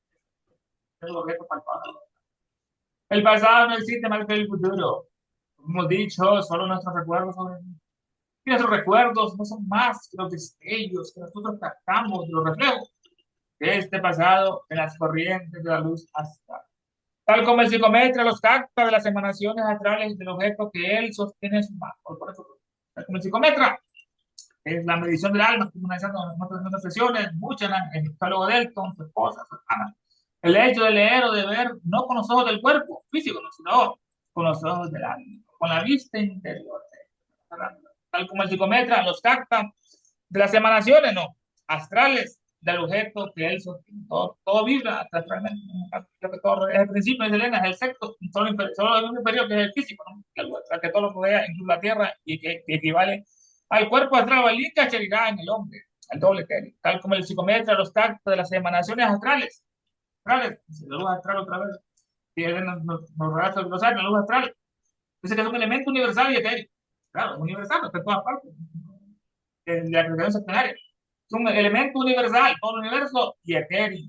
esos objetos palpados. El pasado no existe más que el futuro. Como hemos dicho, solo nuestros recuerdos son. Y nuestros recuerdos no son más que los destellos que nosotros captamos de los reflejos de este pasado en las corrientes de la luz astral. Tal como el psicometra los capta de las emanaciones astrales del objeto que él sostiene en su mano. Por eso, tal como el psicometra es la medición del alma, como analizando en otras sesiones, muchas en el psicólogo Delton, su esposa, su hermana. El hecho de leer o de ver no con los ojos del cuerpo físico, sino con los ojos del alma, con la vista interior. Tal como el psicometra los capta de las emanaciones no astrales del objeto que él sostiene. Todo vibra astralmente. El principio de Elena es el sexto, solo el inferior que es el físico, ¿no? Que todo lo rodea, incluso la tierra, y que equivale al cuerpo astral, al Inca Cherirá en el hombre, al doble etéreo. Tal como el psicometra los capta de las emanaciones astrales. La luz astral otra vez. Y Elena nos relata la luz astral. Dice que es un elemento universal y etéreo. Claro, es universal, está en todas partes. En la creación secundaria. Es un elemento universal, todo el universo, y etéreo.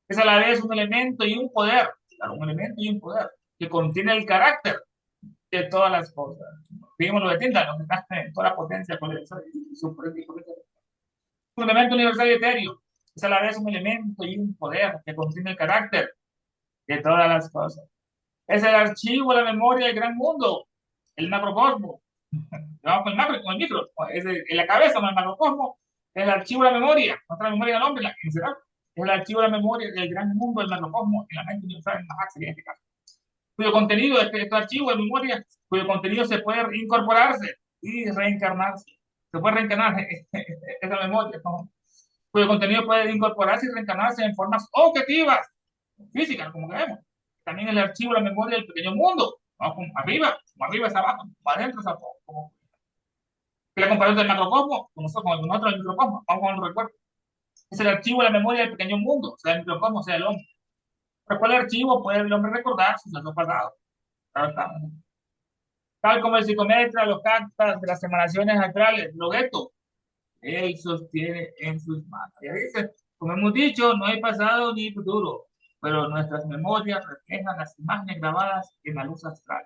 Es a la vez un elemento y un poder, claro, un elemento y un poder, que contiene el carácter de todas las cosas. Digamos lo de Tyndall, donde está en toda la potencia con el Un elemento universal y etéreo. Es a la vez un elemento y un poder que contiene el carácter de todas las cosas. Es el archivo, la memoria del gran mundo, el macrocosmo. Vamos con el macro y con el micro. Es en la cabeza, no el macrocosmo. Es el archivo de la memoria, nuestra memoria del hombre, la que será. Es el archivo de la memoria del gran mundo, el macrocosmo, en la mente universal, en la sería en este caso. Cuyo contenido, este archivo de memoria, cuyo contenido se puede incorporarse y reencarnarse. Se puede reencarnar esa memoria, ¿no? Cuyo contenido puede incorporarse y reencarnarse en formas objetivas, físicas, como vemos. También el archivo de la memoria del pequeño mundo, ¿no? Como arriba es abajo, como adentro es abajo. Como la comparación del macrocosmo, con nosotros el microcosmo, vamos con el recuerdo. Es el archivo de la memoria del pequeño mundo, sea el microcosmo, sea el hombre. ¿Pero cuál archivo puede el hombre recordar sus sucesos pasados? Claro está. Tal como el psicometra lo capta de las emanaciones astrales, Logueto, él sostiene en sus manos. Ya dice, como hemos dicho, no hay pasado ni futuro, pero nuestras memorias reflejan las imágenes grabadas en la luz astral.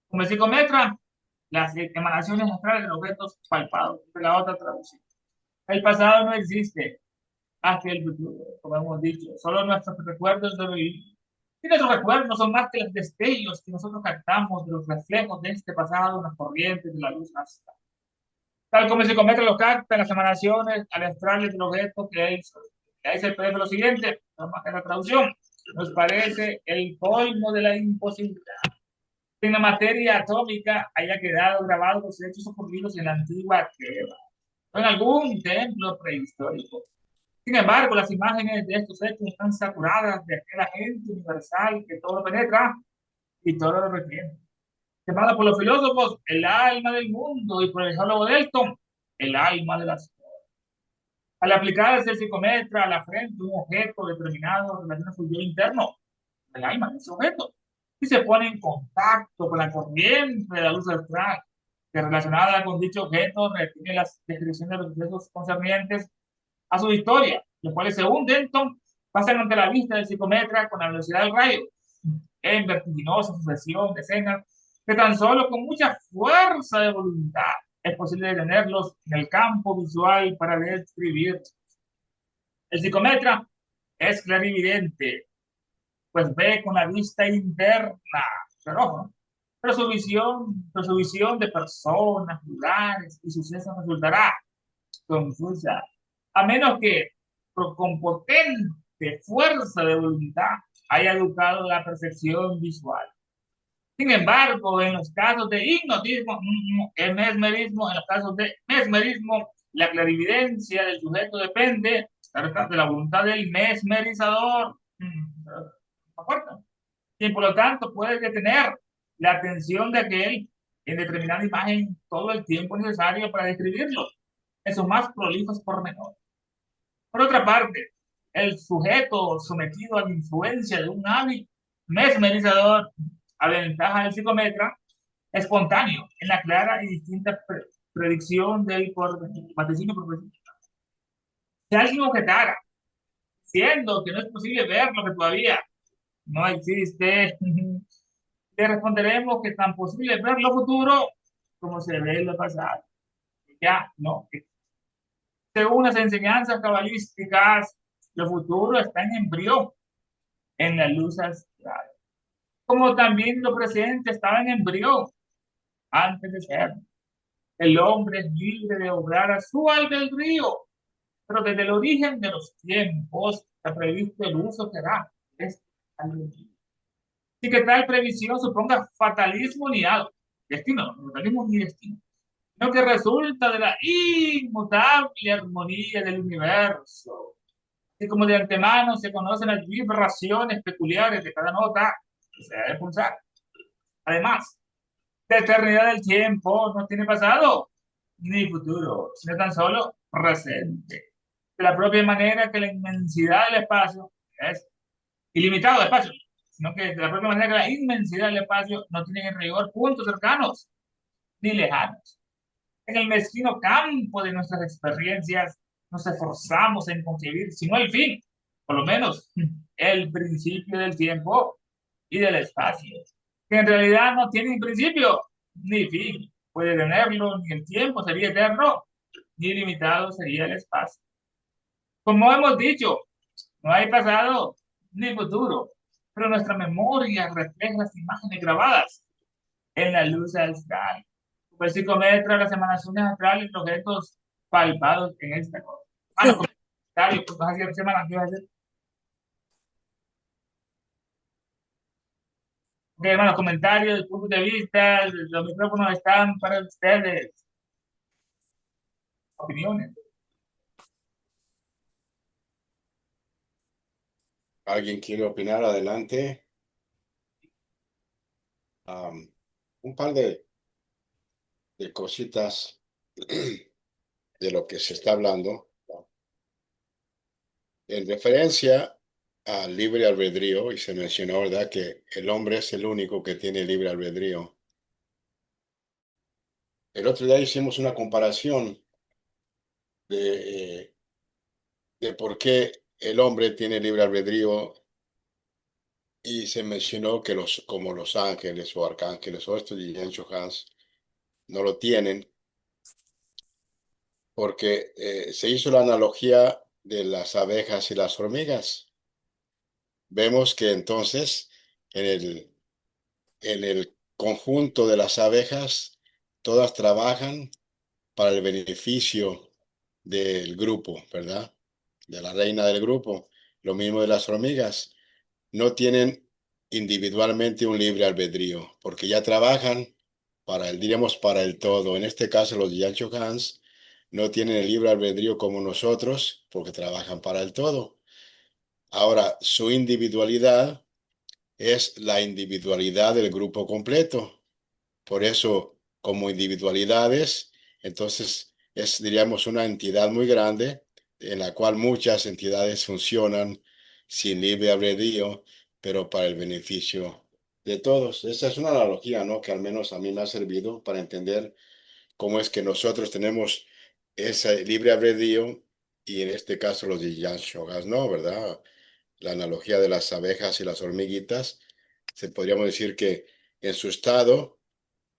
Como el psicometra, las emanaciones astrales de los objetos palpados. De la otra traducción. El pasado no existe hasta el futuro, como hemos dicho. Solo nuestros recuerdos de vivir. Y nuestros recuerdos no son más que los destellos que nosotros captamos de los reflejos de este pasado en las corrientes de la luz astral. Tal como se cometen los capta las emanaciones al astrales del objeto que hizo. Y ahí se puede ver lo siguiente, vamos a hacer la traducción. Nos parece el colmo de la imposibilidad. En la materia atómica haya quedado grabado los hechos ocurridos en la antigua Tierra, o en algún templo prehistórico. Sin embargo, las imágenes de estos hechos están saturadas de aquel agente universal que todo lo penetra y todo lo retiene. Llamada por los filósofos el alma del mundo y por el geólogo Delton el alma de las cosas. Al aplicarse el psicometra a la frente de un objeto determinado, relaciona su yo interno, el alma de ese objeto, y se pone en contacto con la corriente de la luz astral, que relacionada con dicho objeto retiene las descripciones de los sucesos concernientes a su historia, los cuales, según Denton, pasan ante la vista del psicometra con la velocidad del rayo, en vertiginosa sucesión de escenas que tan solo con mucha fuerza de voluntad es posible detenerlos en el campo visual para describir. El psicometra es clarividente, pues ve con la vista interna, pero su visión de personas, lugares y sucesos resultará confusa, a menos que con potente fuerza de voluntad haya educado la percepción visual. Sin embargo, en los casos de hipnotismo, el mesmerismo, en los casos de mesmerismo, la clarividencia del sujeto depende de la voluntad del mesmerizador. Y por lo tanto puede detener la atención de aquel en determinada imagen todo el tiempo necesario para describirlo en sus más prolijos pormenores. Por otra parte, el sujeto sometido a la influencia de un hábil mesmerizador a ventaja del psicometra espontáneo en la clara y distinta predicción del vaticinio profesional. Si alguien objetara, siendo que no es posible ver lo que todavía no existe, le responderemos que es tan posible ver lo futuro como se ve lo pasado. Ya no existe. Según las enseñanzas cabalísticas, lo futuro está en embrión en la luz astral, como también lo presente estaba en embrión antes de ser. El hombre es libre de obrar a su albedrío, pero desde el origen de los tiempos está previsto el uso que da este albedrío. Y que tal previsión suponga fatalismo ni algo, destino, no fatalismo ni destino, sino que resulta de la inmutable armonía del universo. Y como de antemano se conocen las vibraciones peculiares de cada nota que se debe pulsar. Además, la eternidad del tiempo no tiene pasado ni futuro, sino tan solo presente. De la propia manera que la inmensidad del espacio es ilimitado de espacio, sino que de la propia manera que la inmensidad del espacio no tiene en rigor puntos cercanos ni lejanos. En el mezquino campo de nuestras experiencias nos esforzamos en concebir, si no el fin, por lo menos el principio del tiempo y del espacio, que en realidad no tienen principio ni fin, puede tenerlo, ni el tiempo sería eterno, ni limitado sería el espacio. Como hemos dicho, no hay pasado ni futuro, pero nuestra memoria refleja las imágenes grabadas en la luz astral. Pues psicometra, las emanaciones astrales, los objetos palpados en esta cosa. Bueno, Sí. comentarios, pues así semana, ¿qué vas a hacer? Ok, hermano, comentarios, puntos de vista, los micrófonos están para ustedes. Opiniones. ¿Alguien quiere opinar? Adelante. Un par de cositas de lo que se está hablando. En referencia al libre albedrío, y se mencionó, ¿verdad?, que el hombre es el único que tiene libre albedrío. El otro día hicimos una comparación de, de por qué el hombre tiene libre albedrío y se mencionó que como los ángeles o arcángeles o estos Jian Hans no lo tienen porque se hizo la analogía de las abejas y las hormigas. Vemos que entonces en el conjunto de las abejas, todas trabajan para el beneficio del grupo, ¿verdad? De la reina del grupo. Lo mismo de las hormigas. No tienen individualmente un libre albedrío, porque ya trabajan diríamos, para el todo. En este caso, los Yacho Hans no tienen el libre albedrío como nosotros, porque trabajan para el todo. Ahora, su individualidad es la individualidad del grupo completo. Por eso, como individualidades, entonces diríamos, una entidad muy grande en la cual muchas entidades funcionan sin libre albedrío, pero para el beneficio de todos. Esa es una analogía, ¿no?, que al menos a mí me ha servido para entender cómo es que nosotros tenemos ese libre albedrío y en este caso los Yan Shogas, ¿no?, ¿verdad? La analogía de las abejas y las hormiguitas, se podríamos decir que en su estado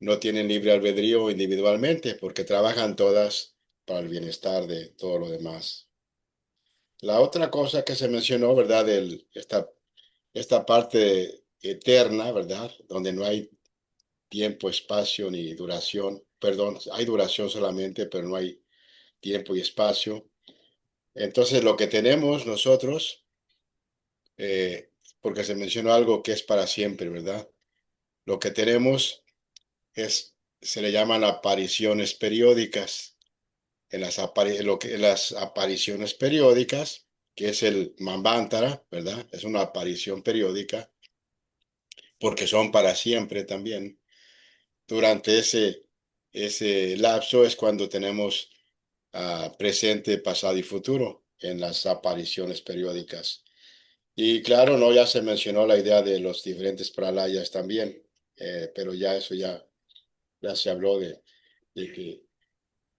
no tienen libre albedrío individualmente porque trabajan todas para el bienestar de todo lo demás. La otra cosa que se mencionó, ¿verdad? Esta parte eterna, ¿verdad? Donde no hay tiempo, espacio ni duración. Perdón, hay duración solamente, pero no hay tiempo y espacio. Entonces, lo que tenemos nosotros, eh, porque se mencionó algo que es para siempre, ¿verdad? Lo que tenemos se le llaman apariciones periódicas. En las apariciones periódicas, que es el Manvantara, ¿verdad? Es una aparición periódica, porque son para siempre también. Durante ese lapso es cuando tenemos presente, pasado y futuro en las apariciones periódicas. Y claro, no, ya se mencionó la idea de los diferentes pralayas también, pero ya se habló de que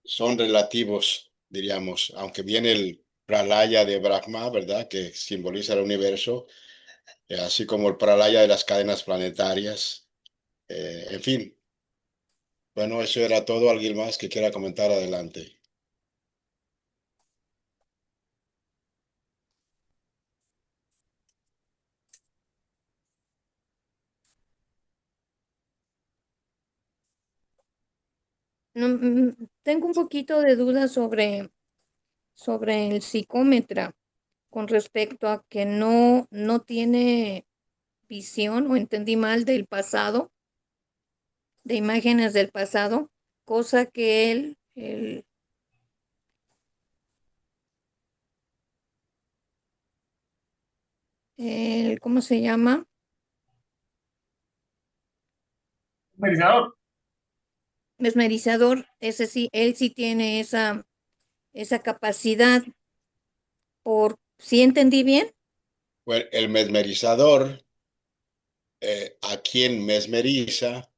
son relativos, diríamos, aunque viene el pralaya de Brahma, ¿verdad?, que simboliza el universo, así como el pralaya de las cadenas planetarias, en fin. Bueno, eso era todo. ¿Alguien más que quiera comentar? Adelante. No, tengo un poquito de duda sobre el psicómetra con respecto a que no tiene visión o entendí mal del pasado, de imágenes del pasado, cosa que ¿cómo se llama? Mesmerizador. Mesmerizador, ese sí, él sí tiene esa capacidad, ¿sí entendí bien? Bueno, el mesmerizador, a quien mesmeriza,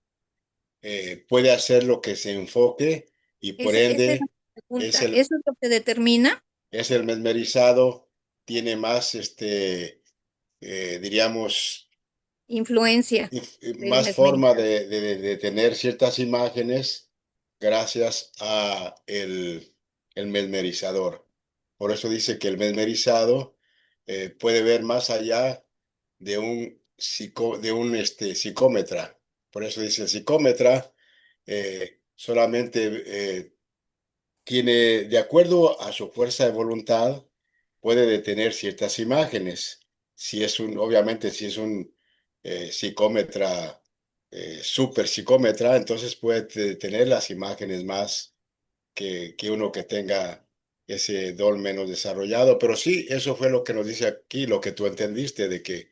puede hacer lo que se enfoque y por Esa es ende la es pregunta. el, ¿Eso es lo que determina es el mesmerizado, tiene más, diríamos, influencia del más forma mesmerizador? de tener ciertas imágenes gracias a el mesmerizador. Por eso dice que el mesmerizado puede ver más allá de un psicómetra. Por eso dice el psicómetra solamente tiene, de acuerdo a su fuerza de voluntad, puede detener ciertas imágenes. Obviamente, si es un psicómetra, super psicómetra, entonces puede detener las imágenes más que uno que tenga ese don menos desarrollado. Pero sí, eso fue lo que nos dice aquí, lo que tú entendiste, de que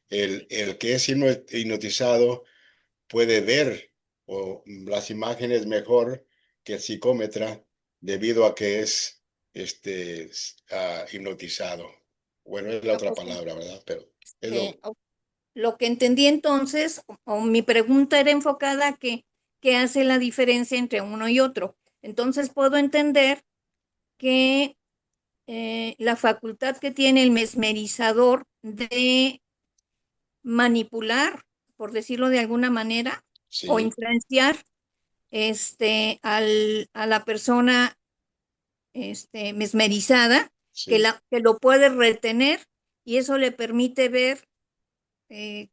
el que es hipnotizado puede ver las imágenes mejor que el psicómetra debido a que es hipnotizado. Bueno, es la Ah, otra pues, palabra, ¿verdad? Pero es eh, lo, o- lo que entendí entonces, o mi pregunta era enfocada a que, ¿qué hace la diferencia entre uno y otro? Entonces puedo entender que la facultad que tiene el mesmerizador de manipular, por decirlo de alguna manera, o sí, influenciar a la persona mesmerizada, sí, que lo puede retener y eso le permite ver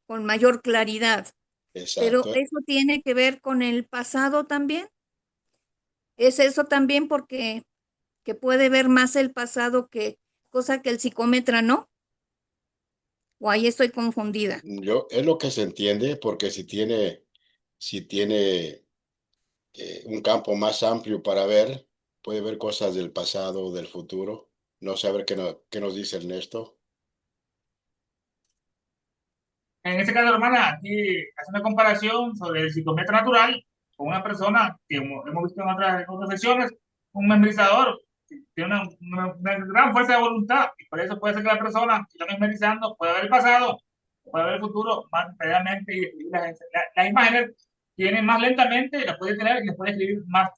con mayor claridad. Pero exacto. eso tiene que ver con el pasado también. Es eso también porque que puede ver más el pasado que cosa que el psicómetra no. O ahí estoy confundida. Es lo que se entiende porque si tiene un campo más amplio para ver, puede ver cosas del pasado o del futuro. No saber qué nos dice Ernesto. En este caso, hermana, aquí hace una comparación sobre el psicometro natural con una persona que hemos visto en otras sesiones, un membrizador que tiene una gran fuerza de voluntad y por eso puede ser que la persona que está membrizando pueda ver el pasado, pueda ver el futuro más detalladamente y las imágenes tienen más lentamente, las puede tener y las puede escribir más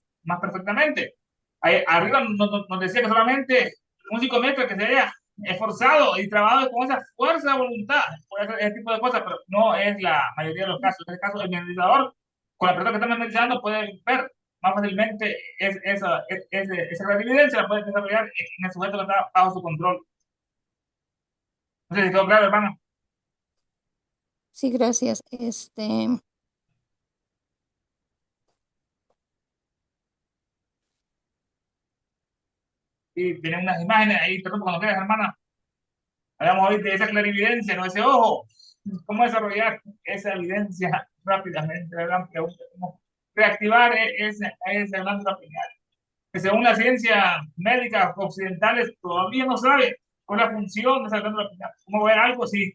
perfectamente. Ahí, arriba nos decía que solamente un psicometro que se haya esforzado y trabajado con esa fuerza de voluntad por ese tipo de cosas, pero no es la mayoría de los casos. En este caso, el memorizador, con la persona que está memorizando, puede ver más fácilmente esa gran evidencia, la puede desarrollar en el sujeto que está bajo su control. No sé si todo claro, hermano. Sí, gracias. Y tienen unas imágenes ahí, perdón, cuando quieras, hermana. Hablamos hoy de esa clarividencia, no ese ojo. ¿Cómo desarrollar esa evidencia rápidamente? ¿Verdad? ¿Cómo reactivar esa glándula pineal? Que según la ciencia médica occidentales todavía no sabe cuál es la función de esa glándula pineal. ¿Cómo ver algo sin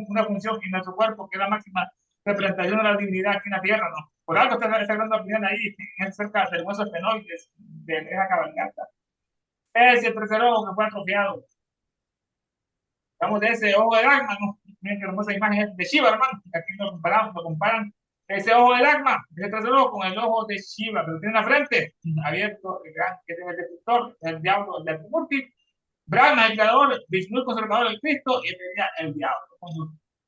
una función en nuestro cuerpo, que es la máxima representación de la divinidad aquí en la Tierra? ¿No? Por algo está esa glándula pineal ahí, cerca del hueso esfenoides, de esa cabalgata. Ese tercer ojo que fue atrofiado. Estamos de ese ojo del alma, ¿no? Miren qué hermosa imagen de Shiva, hermano. Aquí lo comparan ese ojo del alma, ese tercer ojo con el ojo de Shiva, pero tiene una frente abierto, el gran, que es el destructor, el diablo, el de Murti. Brahma, el creador, Vishnu, el conservador, el Cristo, y el diablo,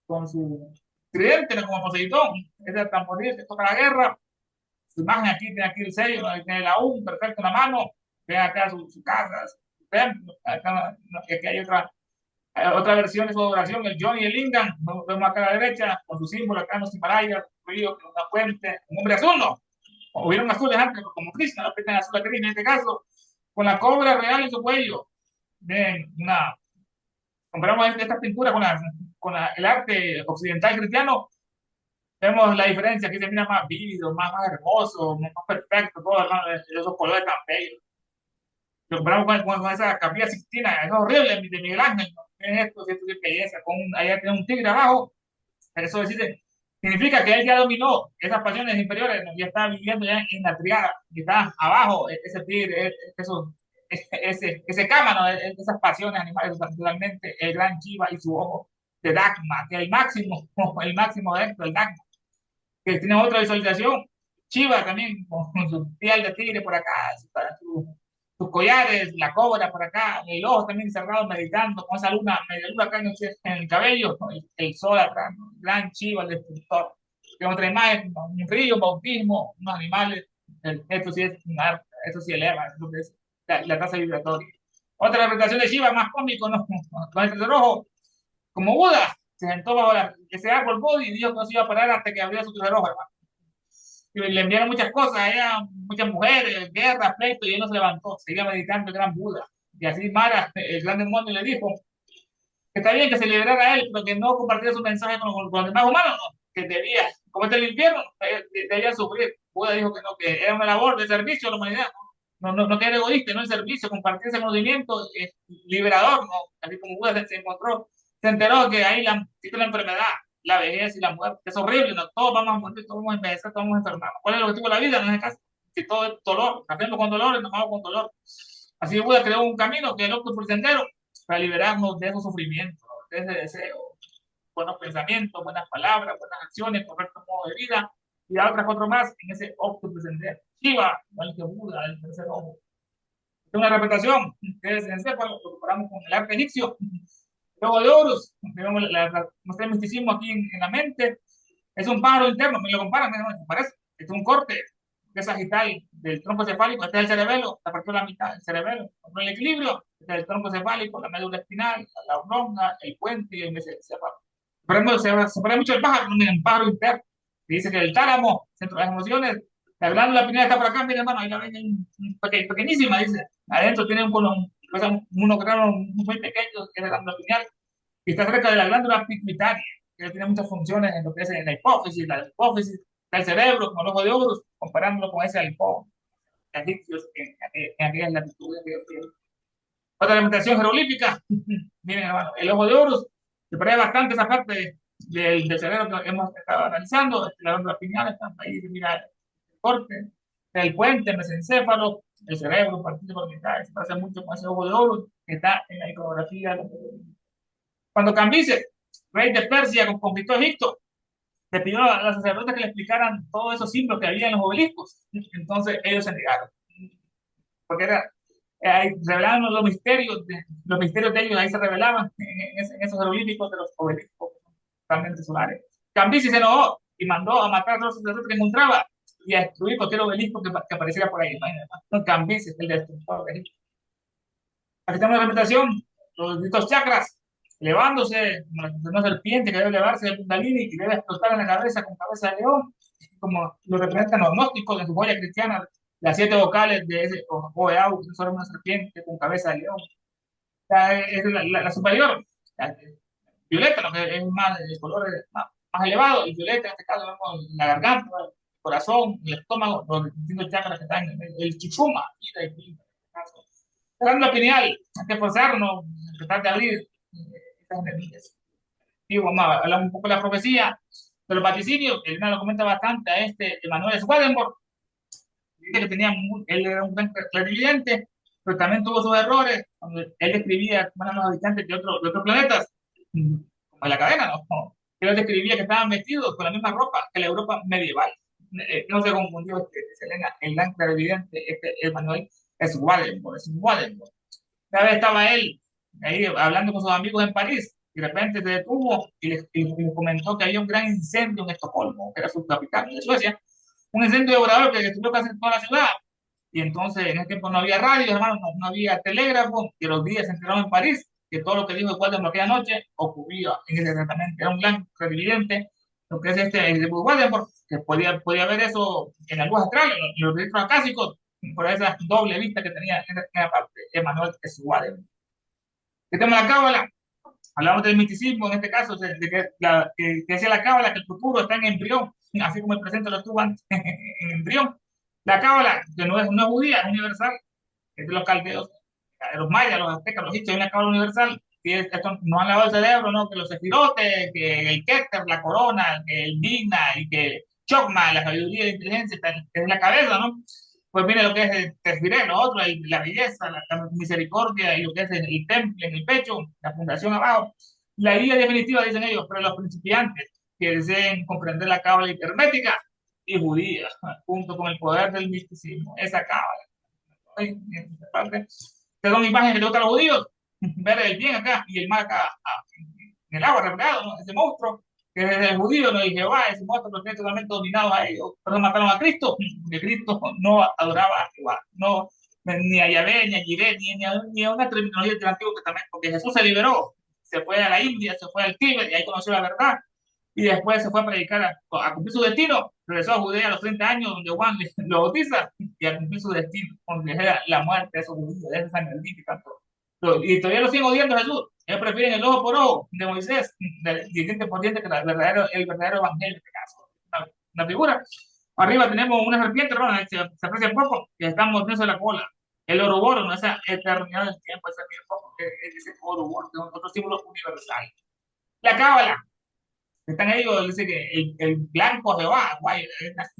con su tridente, ¿no? Como Poseidón, ese tamboril que toca la guerra. Su imagen aquí tiene aquí el sello, ahí tiene la U, perfecto en la mano. Vean acá su casa, su templo. Acá, aquí hay otra versión de su adoración, el Johnny el Lingam, vemos acá a la derecha, con su símbolo acá en los Himalayas, un río, una fuente, un hombre azul, ¿no? O hubieron azules antes, como Krishna, la pintan azul a Krishna en este caso, con la cobra real en su cuello. Ven, comparamos esta pintura el arte occidental cristiano, vemos la diferencia, aquí se mira más vívido, más hermoso, más perfecto, todo, hermano, esos colores tan bellos. Lo comparamos con esa capilla Sixtina, es horrible de Miguel Ángel, ¿no? Es esto es belleza, allá tiene un tigre abajo, eso significa que él ya dominó esas pasiones inferiores, ¿no? Ya está viviendo ya en la triada, y está abajo ese tigre, ese cámano, esas pasiones animales, totalmente el gran Chiva y su ojo de Dagma, que es el máximo de esto, el Dagma, que tiene otra visualización. Chiva también, con su piel de tigre por acá, sus collares, la cobra por acá, el ojo también cerrado meditando, con esa media luna acá en el cabello, el sol atrás, ¿no? Gran Chiva, el destructor. Que otra imagen, un río, un bautismo, unos animales, esto sí es un arte, esto sí eleva, es lo que es la tasa vibratoria. Otra representación de Shiva más cómico, ¿no? Con el tercer ojo, como Buda, se sentó bajo ese árbol Bodhi y dijo que no se iba a parar hasta que abriera su tercer ojo, hermano. Y le enviaron muchas cosas, allá, muchas mujeres, guerras, pleitos, y él no se levantó, seguía meditando el gran Buda. Y así Mara, el gran demonio, le dijo que está bien que se liberara a él, pero que no compartiera su mensaje con los demás humanos, ¿no? Que debía, como este el infierno, debía sufrir. Buda dijo que no, que era una labor de servicio a la humanidad, no que era egoísta, no el servicio, compartir ese conocimiento liberador, ¿no? Así como Buda se encontró, se enteró que ahí la enfermedad, la vejez y la muerte, es horrible, ¿no? Todos vamos a morir, todos vamos a envejecer, todos vamos a enfermar. ¿Cuál es el objetivo de la vida? No es el caso. Si todo es dolor, nacemos con dolor y nos vamos con dolor. Así Buda creó un camino que es el octuple sendero para liberarnos de esos sufrimientos, de ese deseo, buenos pensamientos, buenas palabras, buenas acciones, correcto modo de vida, y a otras cuatro más en ese octuple sendero. Shiva, igual que Buda, el tercer ojo. Es una repetición que es encéfalo, lo comparamos con el arte egipcio. Luego de Horus, tenemos el misticismo aquí en la mente. Es un pájaro interno, me lo comparan, me parece. Es un corte que es sagital del tronco cefálico, este es el cerebelo, la parte de la mitad del cerebelo. Por el equilibrio, este es el tronco cefálico, la médula espinal, la oblonga, el puente y el mesencéfalo. Por ejemplo, se parece mucho el pájaro, miren, el pájaro interno, que dice que el tálamo, centro de las emociones, la glándula pineal está por acá, miren, hermano, ahí la ven pequeñísima, dice. Adentro tiene un colon, un octavo muy pequeño, que es la glándula pineal, y está cerca de la glándula pituitaria, que tiene muchas funciones en lo que es en la hipófisis del cerebro, como el ojo de Horus, comparándolo con ese halcón egipcios en aquellas latitudes. Otra alimentación jeroglífica, miren, hermano, el ojo de Horus, se parece bastante esa parte del cerebro que hemos estado analizando, la glándula pineal, está ahí, mira, el corte, el puente, el mesencéfalo, el cerebro, partido por mitad, se parece mucho con ese ojo de Horus que está en la iconografía. Cuando Cambises, rey de Persia, conquistó Egipto, le pidió a los sacerdotes que le explicaran todos esos símbolos que había en los obeliscos. Entonces ellos se negaron. Porque revelaban los misterios de ellos, ahí se revelaban en esos jeroglíficos de los obeliscos, totalmente solares. Cambises se enojó y mandó a matar a todos los sacerdotes que encontraba y a destruir cualquier obelisco que apareciera por ahí. Cambises, el destructor de Egipto. Aquí tenemos la representación, los distintos chakras, elevándose, una serpiente que debe elevarse de Kundalini y debe explotar en la cabeza con cabeza de león, como lo representan los gnósticos en su joya cristiana, las 7 vocales de ese Oeau, que son una serpiente con cabeza de león. Es la superior, la violeta, lo que es más, el color más elevado, y violeta en este caso vemos la garganta, el corazón, el estómago, los distintos chakras que están en el chichuma, vida y vida. La pineal, hay que esforzarnos, tratar de abrir estas energías. Y vamos a hablar un poco de la profecía, de los vaticinios, que lo comenta bastante a Emanuel Swedenborg, que él era un gran clarividente, pero también tuvo sus errores, cuando él describía cómo eran los habitantes de otros planetas, como la cadena, ¿no? Él describía que estaban vestidos con la misma ropa que la Europa medieval. No se confundió Selena, el gran clarividente, Emanuel Swedenborg. Una vez estaba él ahí hablando con sus amigos en París y de repente se detuvo y les comentó que había un gran incendio en Estocolmo, que era su capital de Suecia, un incendio devorador que destruyó casi toda la ciudad. Y entonces en ese tiempo no había radio, hermano, no había telégrafo, y los días se enteraron en París que todo lo que dijo Waldenborg aquella noche ocurría en ese exactamente. Era un gran clarividente, lo que es Waldenborg, que podía ver eso en la luz astral, en los registros acásicos, por esa doble vista que tenía en la parte Emanuel Swedenborg. ¿Qué tema la cábala? Hablamos del misticismo, en este caso, de que decía la cábala que el futuro está en embrión, así como el presente lo estuvo antes, en embrión. La cábala, que no es judía, es universal, es de los caldeos, de los mayas, los aztecas, los egipcios, hay una cábala universal. Y esto no han lavado el cerebro, ¿no? Que los sefirotes, que el Keter, la corona, que el Digna y que Chokma, la sabiduría y la inteligencia, está en la cabeza, ¿no? Pues viene lo que es el Tefiré, lo otro, la belleza, la misericordia y lo que es el temple en el pecho, la fundación abajo. La guía definitiva, dicen ellos, para los principiantes que deseen comprender la cábala hermética y judía, junto con el poder del misticismo, esa cábala. Estas son imágenes que le gustan a los judíos, ver el bien acá y el mal acá en el agua reflejado, ¿no? Ese monstruo que es el judío, ¿no? Y Jehová, ese monstruo que tiene totalmente dominados a ellos, pero mataron a Cristo, porque Cristo no adoraba a Jehová, no ni a Yahvé, ni a Jireh, ni a una terminología del Antiguo Testamento, porque Jesús se liberó, se fue a la India, se fue al Tíbet, y ahí conoció la verdad, y después se fue a predicar, a cumplir su destino, regresó a Judea a los 30 años, donde Juan lo bautiza, y a cumplir su destino, donde era la muerte de esos judíos, de esa sangre y tanto. Y todavía lo siguen odiando a Jesús. Ellos prefieren el ojo por ojo de Moisés, diente por diente, que el verdadero evangelio en este caso. Una figura. Arriba tenemos una serpiente, hermano, se aprecia poco, que están mordiendo la cola. El Ouroboros, esa eternidad del tiempo, ese tiempo, ese Ouroboros, otro símbolo universal. La cábala, están ellos, dice que el blanco Jehová, guay,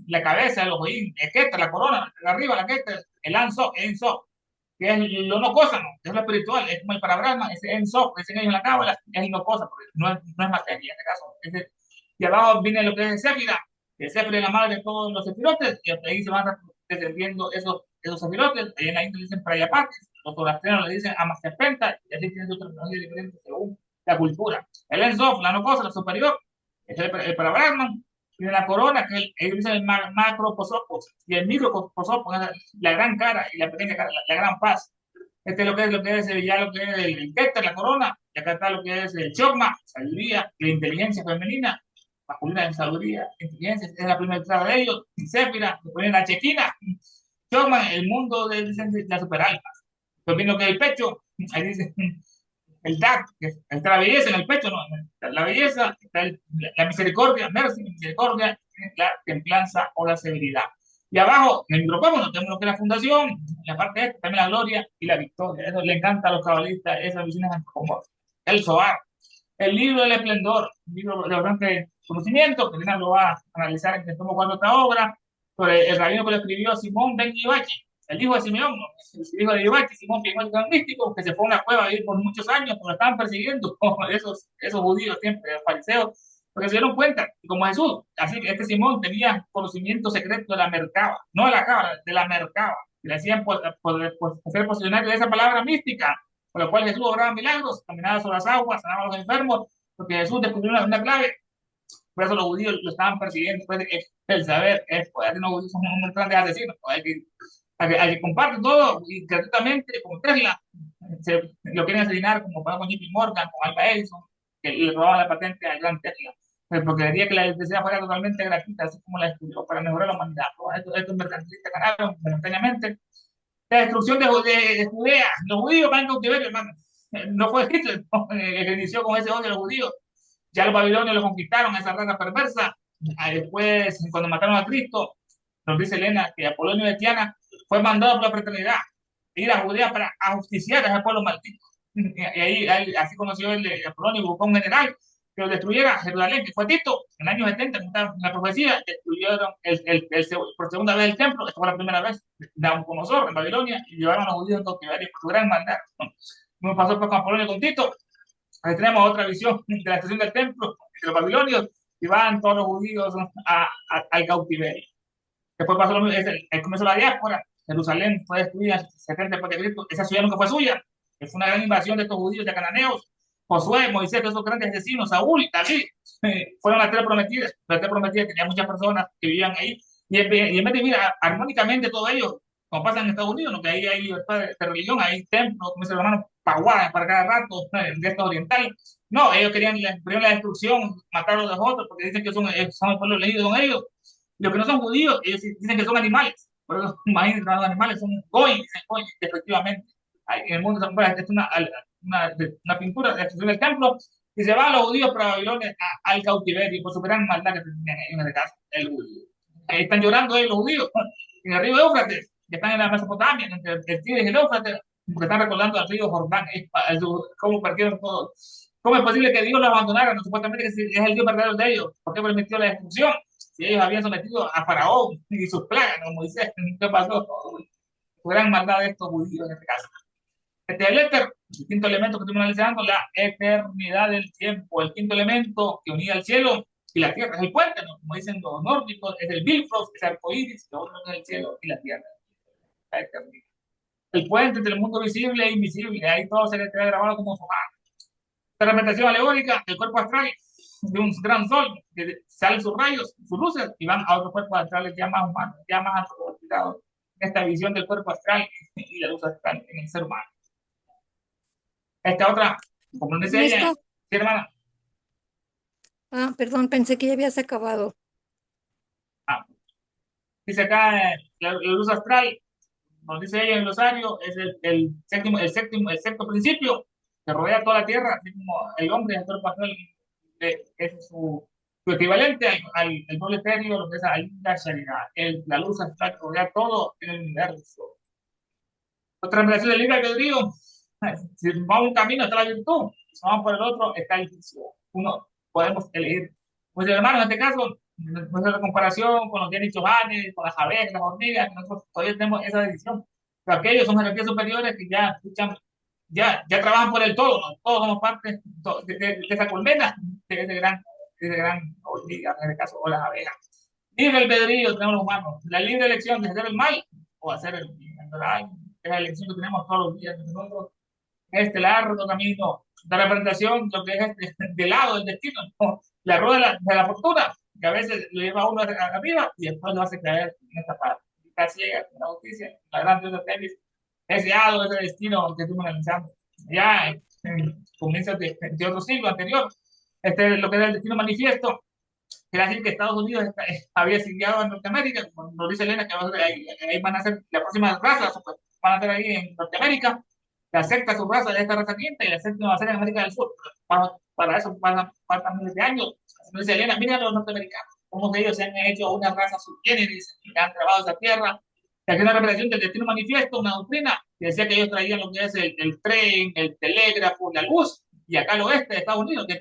la cabeza, el ojín, el queta, la corona, arriba la queta, el anso, que es lo no cosa, ¿no? Es lo espiritual, es como el parabrahma, ese enso, dicen ellos en la cábala, es no cosa, porque no es materia en este caso. Y abajo viene lo que es el Séfira, que el Séfira es la madre de todos los sefirotes, y hasta ahí se van descendiendo esos sefirotes, ahí en la India le dicen Prayapatis, los zoroastrianos le dicen Amaspenta, y así tienen su terminología diferente según la cultura. El Ensof, la no cosa, la superior, es el parabrahma, tiene la corona, que ellos dicen el macroposopos, y el microposopos, la gran cara y la pequeña cara, la gran paz. Este es lo que es ya lo que es el Keter, la corona, y acá está lo que es el Chogma, sabiduría, la inteligencia femenina, masculina en sabiduría, inteligencia, es la primera entrada de ellos, Sépira, le ponen la Chequina, Chogma, el mundo de la superalma. Pues viendo que el pecho, ahí dice el DAC, que está la belleza en el pecho, ¿no? La belleza, está la misericordia, mercy, misericordia, la templanza o la severidad. Y abajo, en el micropógono, tenemos lo que es la fundación, la parte esta, también la gloria y la victoria. Eso le encanta a los cabalistas, esas visiones antropomorfas. El Zohar, el libro del esplendor, un libro de bastante conocimiento, que Lina lo va a analizar en que tomo cuatro otra obra, sobre el rabino que lo escribió Simón Ben Ibachi, el hijo de Simeón, ¿no? El hijo de Ibachi, Simón, que igual místico, que se fue a una cueva a vivir por muchos años, porque lo estaban persiguiendo esos judíos siempre, los fariseos, porque se dieron cuenta, y como Jesús, así que este Simón tenía conocimiento secreto de la mercaba, no de la cábala, de la mercaba, y le hacían ser posicionario de esa palabra mística, por lo cual Jesús obraba milagros, caminaba sobre las aguas, sanaba a los enfermos, porque Jesús descubrió una clave, por eso los judíos lo estaban persiguiendo, pues, el saber es poder, los judíos son unos grandes asesinos, hay que comparten todo y gratuitamente, como Tesla, lo quieren asesinar como pasó con JP Morgan, con Alba Edison, que le robaban la patente al gran Tesla, porque quería que la electricidad fuera totalmente gratuita, así como la descubrió para mejorar la humanidad. Estos mercantilistas ganaron momentáneamente. La destrucción de Judea, los judíos van en cautiverio, hermano. No fue Hitler, ¿no? El que inició con ese odio a los judíos. Ya los babilonios lo conquistaron, esa raza perversa. Después, cuando mataron a Cristo, nos dice Elena que Apolonio de Tiana fue mandado por la fraternidad a ir a Judea para ajusticiar a ese pueblo maldito. Y ahí, así conoció el Apolonio, buscó un general que lo destruyera, Jerusalén, que fue Tito, en el año 70, en la profecía, destruyeron por segunda vez el templo, esta fue la primera vez, Nabucodonosor en Babilonia, y llevaron a los judíos en cautiverio por su gran maldad. No pasó por con Apolonio con Tito, ahí tenemos otra visión de la destrucción del templo, de los babilonios, y van todos los judíos al cautiverio. Después pasó el comienzo de la diáspora, Jerusalén fue destruida en 70 después de Cristo, esa ciudad nunca fue suya, fue una gran invasión de estos judíos de cananeos, Josué, Moisés, todos esos grandes asesinos, Saúl, David, fueron las tres prometidas. Las tres prometidas tenían muchas personas que vivían ahí. Y en vez de vivir armónicamente todo ello, como pasa en Estados Unidos, ¿no? Que ahí hay libertad de religión, hay templos, como dice el hermano, paguadas para cada rato, de estos orientales. No, ellos querían la destrucción, matar a los otros, porque dicen que son el pueblo elegido, son ellos. Los que no son judíos, ellos dicen que son animales. Por eso, imagínense, los animales son goy, dicen goy, efectivamente. En el mundo es una pintura de la destrucción del templo, y se van los judíos para Babilonia al cautiverio por su gran maldad que tenían en este caso, el judío. Ahí están llorando los judíos en el río Éufrates, que están en la Mesopotamia, entre el Tigris y el Éufrates, porque están recordando al río Jordán, cómo partieron todos. ¿Cómo es posible que Dios los abandonara? No, supuestamente que es el Dios verdadero de ellos. ¿Por qué permitió la destrucción? Si ellos habían sometido a Faraón y sus plagas, como Moisés, ¿qué pasó? Su gran maldad de estos judíos en este caso. Este es el éter, el quinto elemento que estamos analizando, la eternidad del tiempo. El quinto elemento que unía el cielo y la tierra es el puente, ¿no? Como dicen los nórdicos, es el Bifrost, es el arcoíris, lo otro es el cielo y la tierra. La eternidad. El puente entre el mundo visible e invisible, ahí todo se le queda grabado como sofá. La representación alegórica del cuerpo astral de un gran sol que salen sus rayos, sus luces y van a otros cuerpos astrales ya más humanos, ya más antropomorfizados. Esta visión del cuerpo astral y la luz está en el ser humano. Esta otra, como dice ella, Ernesto, sí, hermana. perdón, pensé que ya habías acabado. Ah, dice acá, la luz astral, nos dice ella en el glosario, es el sexto principio que rodea toda la tierra, así como el hombre, el cuerpo astral, es su equivalente al doble etéreo, lo que es la Sharinah. La luz astral que rodea todo en el universo. Otra revelación del libre albedrío. Si vamos a un camino está la virtud, si vamos por el otro está el vicio. Uno podemos elegir. Pues hermano, en este caso, nuestra comparación con los diarios chobanes, con las abejas, las hormigas, nosotros todavía tenemos esa decisión. Pero aquellos son jerarquías superiores que ya escuchan, ya trabajan por el todo, ¿no? Todos somos parte de esa colmena, de ese gran hormiga, en este caso, o las abejas. Libre albedrío tenemos los humanos, la libre elección de hacer el mal o hacer el bien, ¿verdad? Es la elección que tenemos todos los días nosotros en este largo camino de representación, lo que es de lado del destino, ¿no? La rueda de la fortuna, que a veces lo lleva a uno arriba y después lo hace caer en esta parte. Está ciega, la justicia, la gran diosa Temis, ese hado, ese destino que estuvimos analizando. Ya en comienzos de otro siglo anterior, lo que era el destino manifiesto, quiere decir que Estados Unidos había sitiado a Norteamérica, como nos dice Elena, que ahí van a ser la próxima raza, pues, van a ser ahí en Norteamérica, la sexta subraza de esta raza quinta y la séptima va a ser en América del Sur. Para eso faltan miles de años. Nos dice Elena, mira a los norteamericanos, cómo ellos se han hecho una raza subgéneris, que han trabajado esa tierra. Y aquí una revelación del destino manifiesto, una doctrina que decía que ellos traían lo que es el tren, el telégrafo, la luz, y acá al oeste de Estados Unidos, que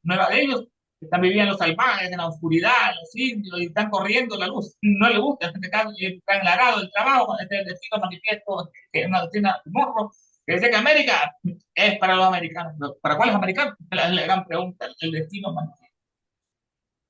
no era de ellos, están viviendo los salvajes, en la oscuridad, los indios, y están corriendo la luz. No les gusta, en este caso, y están en el arado del trabajo, este es el destino manifiesto, que es una doctrina morro, que dice que América es para los americanos. ¿Para cuáles americanos? Es la gran pregunta, el destino manifiesto.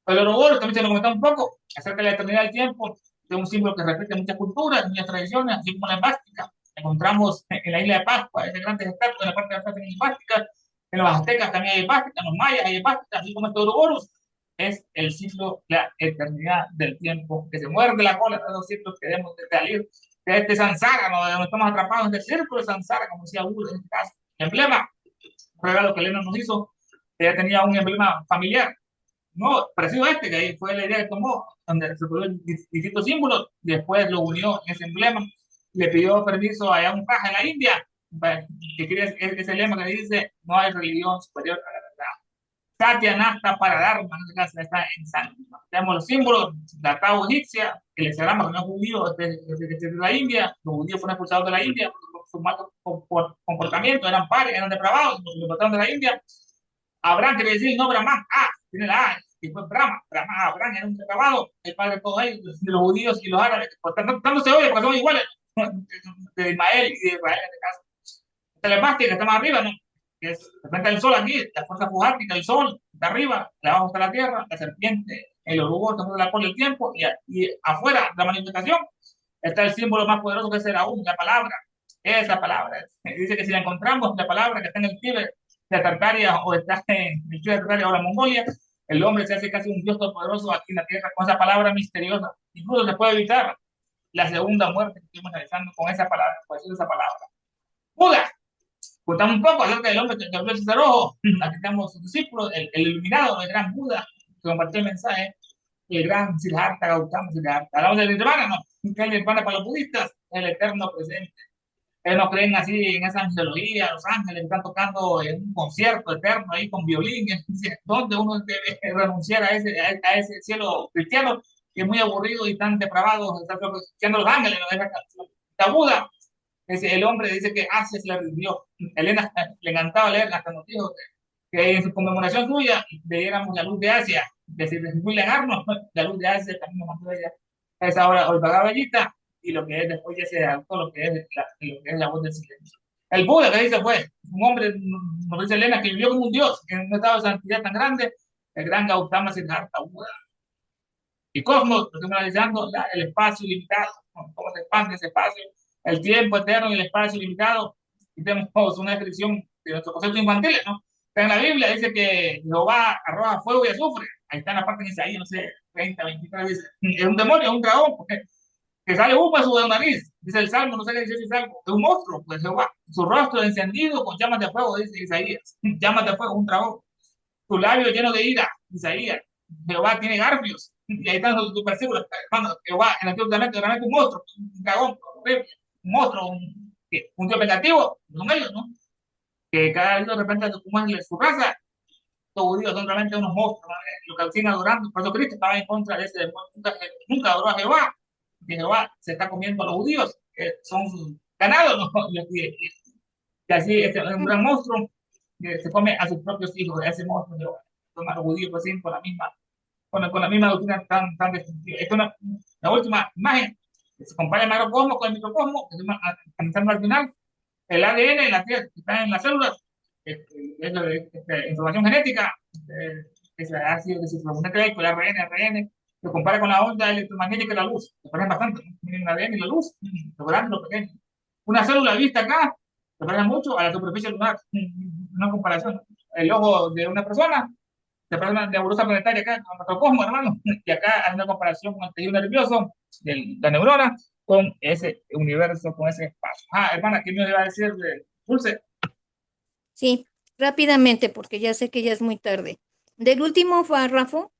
El Ouroboros también se lo comentó un poco acerca de la eternidad del tiempo, que es un símbolo que repite muchas culturas, muchas tradiciones, así como la esvástica. Encontramos en la isla de Pascua, ese gran estatuas en la parte de atrás tienen esvásticas, en los aztecas también hay esvásticas, en los mayas hay esvásticas, así como este Ouroboros es el ciclo, la eternidad del tiempo, que se muerde la cola de los ciclos que debemos de salir de este samsara, ¿no? Donde estamos atrapados en el círculo de samsara, como decía Buda en este caso. El emblema, un regalo que Elena nos hizo, ella tenía un emblema familiar, no, parecido a este, que ahí fue la idea que tomó, donde se puso distintos símbolos, después lo unió en ese emblema, le pidió permiso a un paja en la India, que quería ese lema que dice, no hay religión superior a la verdad. Satya Nasta para Dharma, en este caso está en sánscrito. Tenemos los símbolos, la Tao egipcia, el hexagrama que no es judío, de la India, los judíos fueron expulsados de la India por su mal comportamiento, eran pares, eran depravados, los deportaron de la India. Abraham quiere decir no Brahman, tiene la A, y fue Brahma, Abraham era un depravado, el padre de todos ellos, de los judíos y los árabes, tanto se oye porque son iguales, de Ismael y de Israel en este caso. Telepástica que está más arriba, ¿no? Que es frente al sol aquí, la fuerza fugástica, el sol, está arriba, le abajo está la tierra, la serpiente, el orugo, está la cola del tiempo, y afuera la manifestación está el símbolo más poderoso que es el aún, la palabra. Esa palabra. Dice que si la encontramos, la palabra que está en el Tíbet, de Tartaria o está en el Tíbet de Tartaria o la Mongolia, el hombre se hace casi un dios todopoderoso aquí en la tierra con esa palabra misteriosa. Incluso se puede evitar la segunda muerte que estuvimos realizando con esa palabra, con esa palabra. Buda, contamos un poco acerca del hombre que habló el Ojo. Aquí estamos sus discípulos, el iluminado, el gran Buda, que compartió el mensaje, el gran Siddhartha Gautama Siddhartha. Hablamos del Nirvana, ¿no? Que el Nirvana para los budistas, el eterno presente. Ellos no creen así en esa angelología, los ángeles están tocando en un concierto eterno ahí con violín, donde uno debe renunciar a ese cielo cristiano que es muy aburrido y tan depravado, están cristianos los ángeles, no deja la Buda. El hombre dice que Asia se le rindió. Elena le encantaba leer hasta nos dijo que en su conmemoración suya leyéramos la luz de Asia, decir, muy legarnos, la luz de Asia también nos mandó ella. Es ahora el Bhagavad Gita y lo que es después ya se adaptó lo que es la voz del silencio. El Buda que dice fue un hombre, nos dice Elena, que vivió como un dios, que en un estado de santidad tan grande, el gran Gautama Siddhartha Buda. Y Cosmos, lo estamos analizando, el espacio ilimitado, cómo se expande ese espacio, el tiempo eterno y el espacio ilimitado. Y tenemos una descripción de nuestros conceptos infantiles, ¿no? Está en la Biblia, dice que Jehová arroja fuego y azufre. Ahí está en la parte de Isaías, no sé, 30, 23, dice, es un demonio, es un dragón, porque que sale humo de su nariz, dice el Salmo, no sé qué dice el Salmo, es un monstruo, pues Jehová, su rostro encendido con llamas de fuego, dice Isaías, llamas de fuego, un dragón, su labio lleno de ira, Isaías, Jehová tiene garfios, y ahí están sus versículos, hermano, Jehová, en el Antiguo Testamento, realmente un monstruo, un dragón, horrible, un monstruo, un dios vengativo, son ellos, ¿no? Que cada vez de repente, como es su raza, los judíos son realmente unos monstruos, ¿no? Lo que siguen adorando, por eso Cristo estaba en contra de ese demonio, nunca adoró a Jehová, que Jehová se está comiendo a los judíos, que son sus ganados, ¿no? Y así es un gran monstruo que se come a sus propios hijos, ese monstruo, Jehová, toma a los judíos pues, sí, con la misma doctrina tan destructiva. Esta es la última imagen, que se compara el macrocosmo con el microcosmo, que se analizando al final, el ADN, la que está en las células, es información genética, es ácido desinflamatórico, el ARN, se compara con la onda electromagnética de la luz, se parecen bastante, miren el ADN y la luz, lo grande, lo pequeño. Una célula vista acá se parece mucho a la superficie lunar, una comparación. El ojo de una persona se parece a una nebulosa planetaria acá, con nuestro cosmos, hermano, y acá hay una comparación con el tejido nervioso de la neurona con ese universo, con ese espacio. Ah, hermana, ¿qué me iba a decir de Dulce? Sí, rápidamente, porque ya sé que ya es muy tarde. Del último párrafo,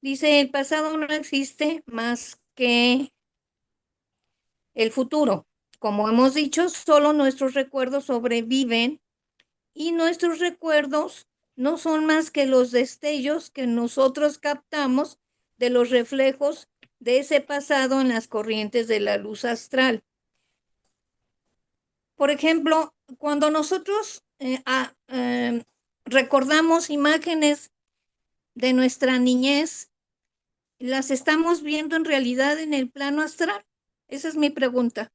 dice, el pasado no existe más que el futuro. Como hemos dicho, solo nuestros recuerdos sobreviven y nuestros recuerdos no son más que los destellos que nosotros captamos de los reflejos de ese pasado en las corrientes de la luz astral. Por ejemplo, cuando nosotros recordamos imágenes de nuestra niñez, ¿las estamos viendo en realidad en el plano astral? Esa es mi pregunta.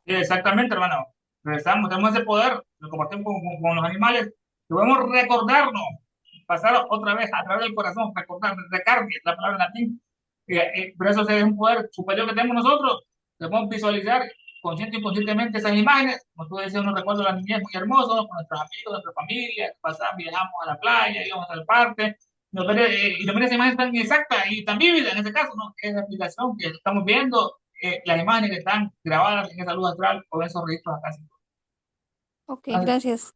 Sí, exactamente, hermano. Tenemos ese poder, lo compartimos con los animales. Debemos recordarnos, pasar otra vez a través del corazón, recordar, recargue, la palabra en latín. Pero eso es un poder superior que tenemos nosotros. Debemos visualizar consciente y inconscientemente esas imágenes. Como tú decías, uno recuerda la niñez muy hermoso, con nuestros amigos, nuestra familia, pasamos, viajamos a la playa, íbamos al parque. Y también esa imagen tan exacta y tan vívida en ese caso, ¿no? Es la explicación que estamos viendo las imágenes que están grabadas en esa luz astral o en esos registros acá. Ok, gracias.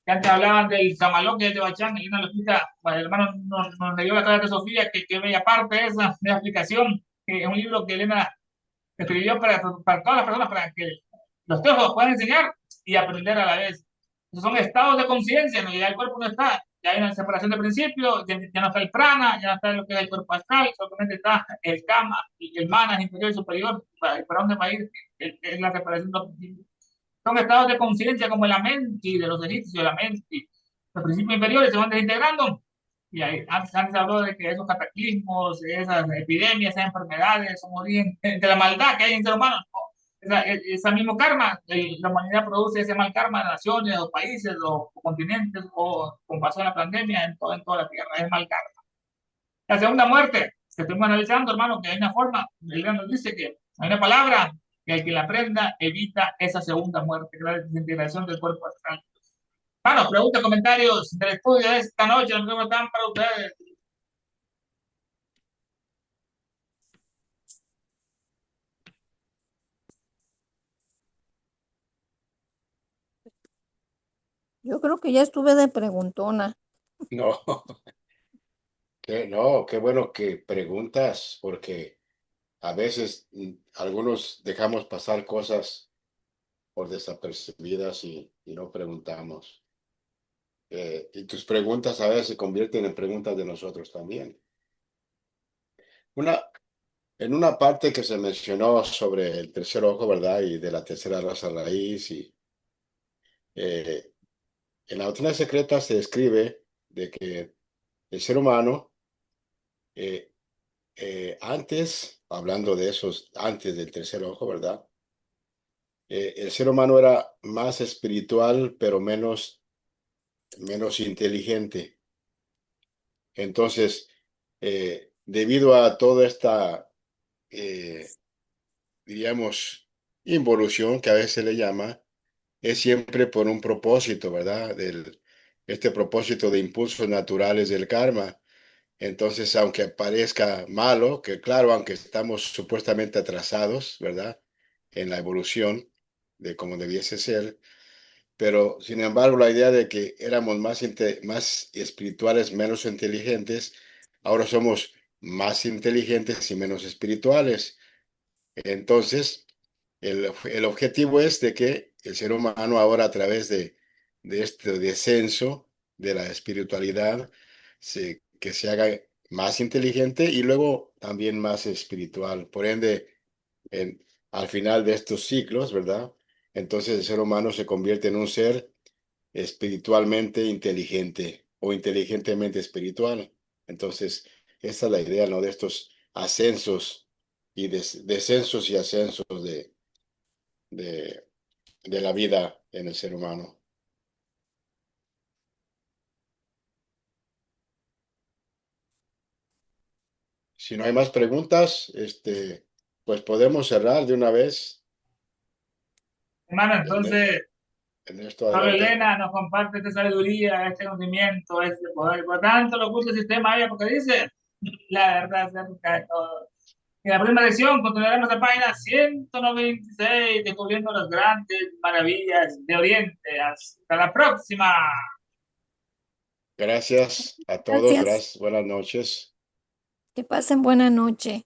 Que antes hablaban del Samalón y el de Bachán, y una lo explica, bueno, el hermano nos dio la clase de Sofía, que bella parte esa de la explicación, que es un libro que Elena escribió para todas las personas, para que los teólogos puedan enseñar y aprender a la vez. Esos son estados de conciencia, ¿no? Ya el cuerpo no está, ya hay una separación de principios, ya no está el prana, ya no está lo que es el cuerpo astral, solamente está el kama, el manas inferior y superior, para dónde va a ir, es la separación de los principios. Son estados de conciencia como la mente de los egipcios, la mente. Los principios inferiores se van desintegrando. Y ahí, antes habló de que esos cataclismos, esas epidemias, esas enfermedades son origen de la maldad que hay en el ser humano. ¿No? Esa mismo karma, la humanidad produce ese mal karma de naciones, o países, o continentes, o como pasó en la pandemia, en toda la tierra, es mal karma. La segunda muerte, que estuvimos analizando, hermano, que hay una forma, el gran nos dice que hay una palabra que el que la aprenda evita esa segunda muerte, que es la desintegración del cuerpo astral. Bueno, preguntas, comentarios del estudio de esta noche, los que están para ustedes. Yo creo que ya estuve de preguntona. No, no, qué bueno que preguntas, porque a veces algunos dejamos pasar cosas por desapercibidas y no preguntamos. Y tus preguntas a veces se convierten en preguntas de nosotros también. Una, en una parte que se mencionó sobre el tercer ojo, ¿verdad? Y de la tercera raza raíz, y eh, en la doctrina secreta se describe de que el ser humano, eh, antes, hablando de esos, antes del tercer ojo, ¿verdad? El ser humano era más espiritual, pero menos inteligente. Entonces, debido a toda esta, diríamos, involución que a veces se le llama, es siempre por un propósito, ¿verdad? Este propósito de impulsos naturales del karma. Entonces, aunque parezca malo, que claro, aunque estamos supuestamente atrasados, ¿verdad? En la evolución de cómo debiese ser, pero sin embargo la idea de que éramos más espirituales, menos inteligentes, ahora somos más inteligentes y menos espirituales. Entonces, el objetivo es de que el ser humano ahora a través de este descenso de la espiritualidad, que se haga más inteligente y luego también más espiritual. Por ende, al final de estos ciclos, ¿verdad? Entonces el ser humano se convierte en un ser espiritualmente inteligente o inteligentemente espiritual. Entonces, esa es la idea, ¿no? De estos ascensos y descensos y ascensos de, de la vida en el ser humano. Si no hay más preguntas, pues podemos cerrar de una vez Hermano, en, entonces, en esto Pablo adelante. Elena nos comparte esta sabiduría, este conocimiento, este poder. Por tanto, lo oculto el sistema ahí, porque dice la verdad acerca de todo. En la próxima lección continuaremos en la página 196, descubriendo las grandes maravillas de Oriente. Hasta la próxima. Gracias a todos, Gracias. gracias, buenas noches. Que pasen buena noche.